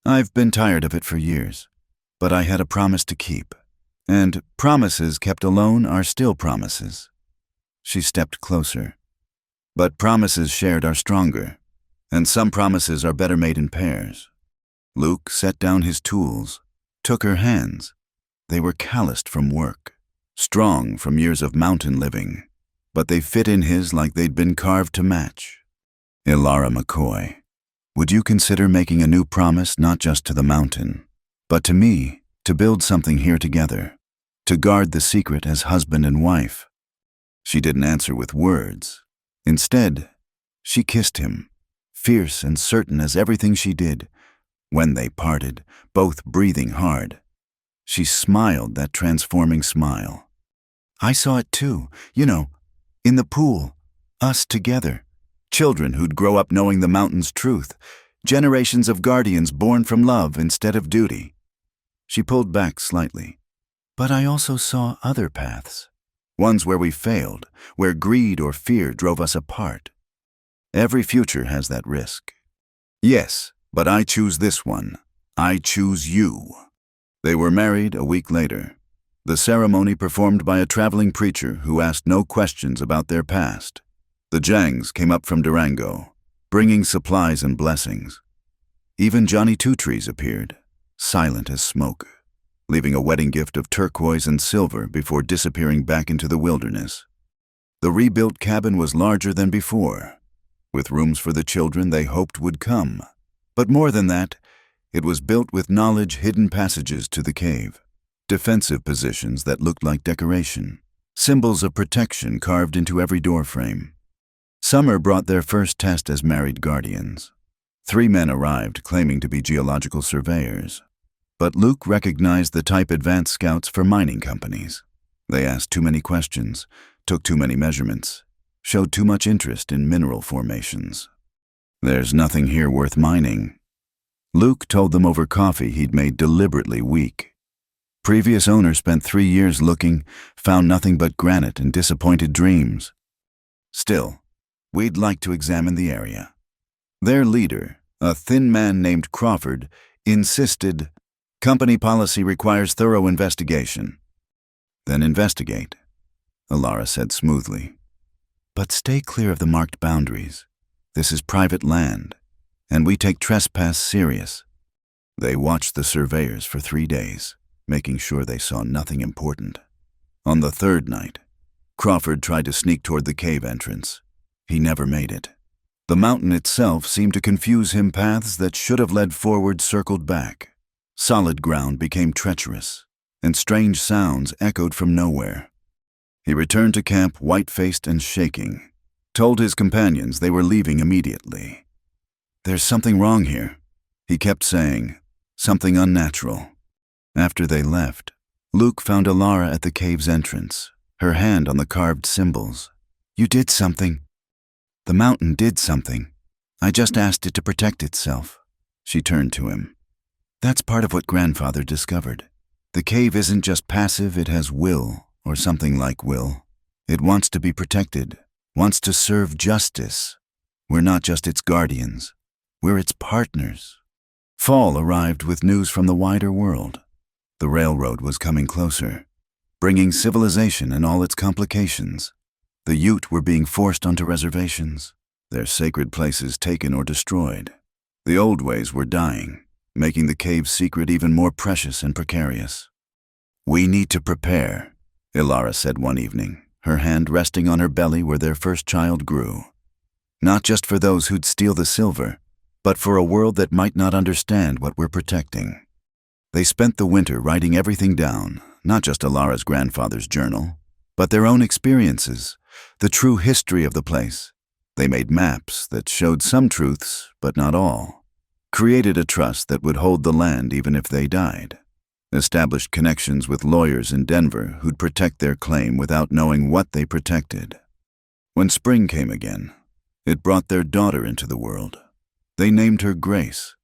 I've been tired of it for years, but I had a promise to keep, and promises kept alone are still promises. She stepped closer. But promises shared are stronger, and some promises are better made in pairs. Luke set down his tools, took her hands. They were calloused from work, strong from years of mountain living, but they fit in his like they'd been carved to match. Alara McCoy, would you consider making a new promise not just to the mountain, but to me, to build something here together, to guard the secret as husband and wife? She didn't answer with words. Instead, she kissed him, fierce and certain as everything she did. When they parted, both breathing hard, she smiled that transforming smile. I saw it too, in the pool, us together, Children who'd grow up knowing the mountain's truth. Generations of guardians born from love instead of duty. She pulled back slightly. But I also saw other paths. Ones where we failed, where greed or fear drove us apart. Every future has that risk. Yes, but I choose this one. I choose you. They were married a week later. The ceremony performed by a traveling preacher who asked no questions about their past. The Jangs came up from Durango, bringing supplies and blessings. Even Johnny Two Trees appeared, silent as smoke, leaving a wedding gift of turquoise and silver before disappearing back into the wilderness. The rebuilt cabin was larger than before, with rooms for the children they hoped would come. But more than that, it was built with knowledge-hidden passages to the cave, defensive positions that looked like decoration, symbols of protection carved into every doorframe. Summer brought their first test as married guardians. 3 men arrived claiming to be geological surveyors. But Luke recognized the type advanced scouts for mining companies. They asked too many questions, took too many measurements, showed too much interest in mineral formations. There's nothing here worth mining. Luke told them over coffee he'd made deliberately weak. Previous owner spent 3 years looking, found nothing but granite and disappointed dreams. Still, we'd like to examine the area. Their leader, a thin man named Crawford, insisted, "Company policy requires thorough investigation." "Then investigate," Alara said smoothly. "But stay clear of the marked boundaries. This is private land, and we take trespass serious." They watched the surveyors for 3 days, making sure they saw nothing important. On the 3rd night, Crawford tried to sneak toward the cave entrance. He never made it. The mountain itself seemed to confuse him. Paths that should have led forward circled back. Solid ground became treacherous, and strange sounds echoed from nowhere. He returned to camp white-faced and shaking, told his companions they were leaving immediately. "There's something wrong here," he kept saying, "something unnatural." After they left, Luke found Alara at the cave's entrance, her hand on the carved symbols. "You did something." "The mountain did something. I just asked it to protect itself." She turned to him. "That's part of what Grandfather discovered. The cave isn't just passive, it has will, or something like will. It wants to be protected, wants to serve justice. We're not just its guardians, we're its partners." Fall arrived with news from the wider world. The railroad was coming closer, bringing civilization and all its complications. The Ute were being forced onto reservations, their sacred places taken or destroyed. The old ways were dying, making the cave's secret even more precious and precarious. "We need to prepare," Alara said one evening, her hand resting on her belly where their first child grew. "Not just for those who'd steal the silver, but for a world that might not understand what we're protecting." They spent the winter writing everything down, not just Alara's grandfather's journal, but their own experiences, the true history of the place. They made maps that showed some truths, but not all. Created a trust that would hold the land even if they died. Established connections with lawyers in Denver who'd protect their claim without knowing what they protected. When spring came again, it brought their daughter into the world. They named her Grace,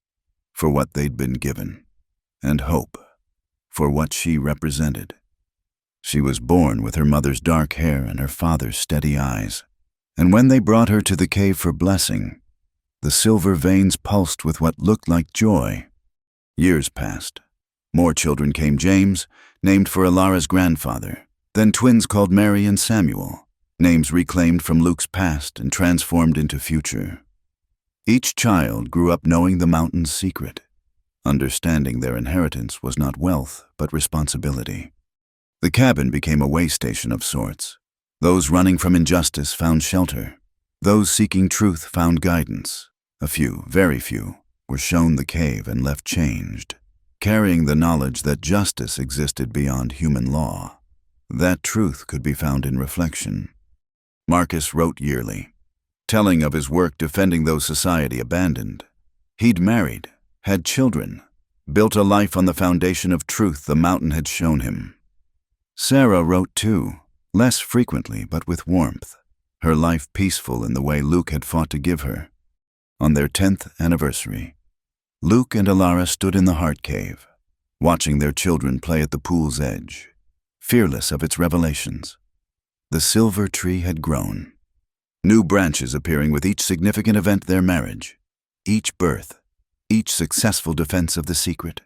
for what they'd been given, and Hope, for what she represented. She was born with her mother's dark hair and her father's steady eyes. And when they brought her to the cave for blessing, the silver veins pulsed with what looked like joy. Years passed. More children came. James, named for Alara's grandfather. Then twins called Mary and Samuel, names reclaimed from Luke's past and transformed into future. Each child grew up knowing the mountain's secret, understanding their inheritance was not wealth but responsibility. The cabin became a way station of sorts. Those running from injustice found shelter. Those seeking truth found guidance. A few, very few, were shown the cave and left changed, carrying the knowledge that justice existed beyond human law. That truth could be found in reflection. Marcus wrote yearly, telling of his work defending those society abandoned. He'd married, had children, built a life on the foundation of truth the mountain had shown him. Sarah wrote too, less frequently but with warmth. her life peaceful in the way Luke had fought to give her. On their 10th anniversary, Luke and Alara stood in the heart cave, watching their children play at the pool's edge, fearless of its revelations. The silver tree had grown, new branches appearing with each significant event their marriage, each birth, each successful defense of the secret.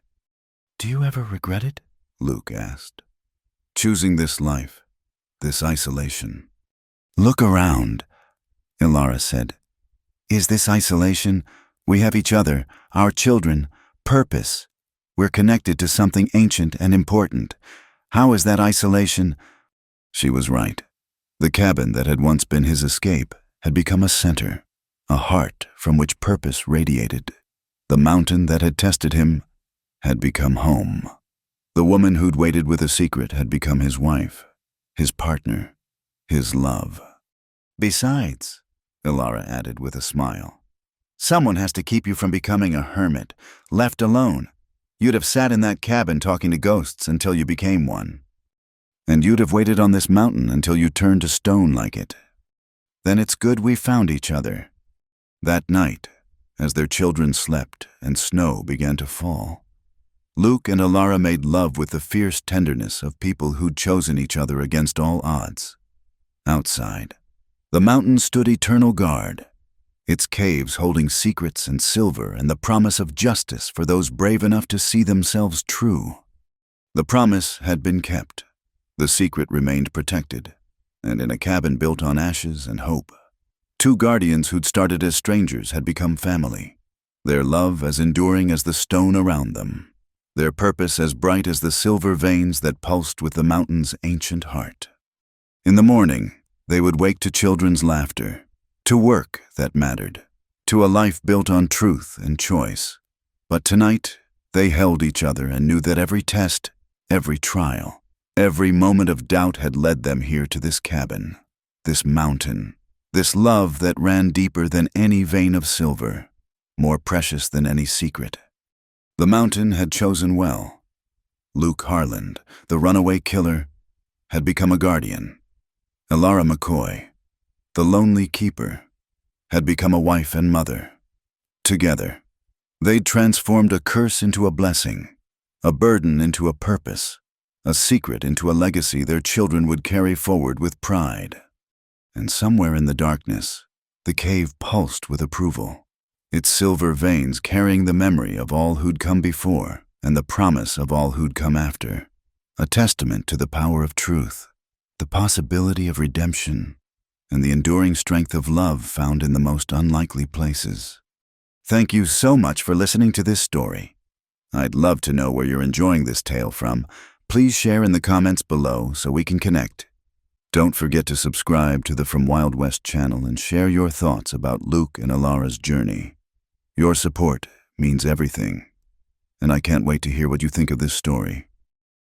"Do you ever regret it?" Luke asked. "Choosing this life, this isolation." "Look around," Alara said. "Is this isolation? We have each other, our children, purpose. We're connected to something ancient and important. How is that isolation?" She was right. The cabin that had once been his escape had become a center, a heart from which purpose radiated. The mountain that had tested him had become home. The woman who'd waited with a secret had become his wife, his partner, his love. "Besides," Alara added with a smile, "someone has to keep you from becoming a hermit, left alone. You'd have sat in that cabin talking to ghosts until you became one. And you'd have waited on this mountain until you turned to stone like it. Then it's good we found each other." That night, as their children slept and snow began to fall, Luke and Alara made love with the fierce tenderness of people who'd chosen each other against all odds. Outside, the mountain stood eternal guard, its caves holding secrets and silver and the promise of justice for those brave enough to see themselves true. The promise had been kept. The secret remained protected, and in a cabin built on ashes and hope, two guardians who'd started as strangers had become family, their love as enduring as the stone around them, their purpose as bright as the silver veins that pulsed with the mountain's ancient heart. In the morning, they would wake to children's laughter, to work that mattered, to a life built on truth and choice. But tonight, they held each other and knew that every test, every trial, every moment of doubt had led them here to this cabin, this mountain, this love that ran deeper than any vein of silver, more precious than any secret. The mountain had chosen well. Luke Harland, the runaway killer, had become a guardian. Alara McCoy, the lonely keeper, had become a wife and mother. Together, they'd transformed a curse into a blessing, a burden into a purpose, a secret into a legacy their children would carry forward with pride. And somewhere in the darkness, the cave pulsed with approval, its silver veins carrying the memory of all who'd come before and the promise of all who'd come after, a testament to the power of truth, the possibility of redemption, and the enduring strength of love found in the most unlikely places. Thank you so much for listening to this story. I'd love to know where you're enjoying this tale from. Please share in the comments below so we can connect. Don't forget to subscribe to the From Wild West channel and share your thoughts about Luke and Alara's journey. Your support means everything, and I can't wait to hear what you think of this story.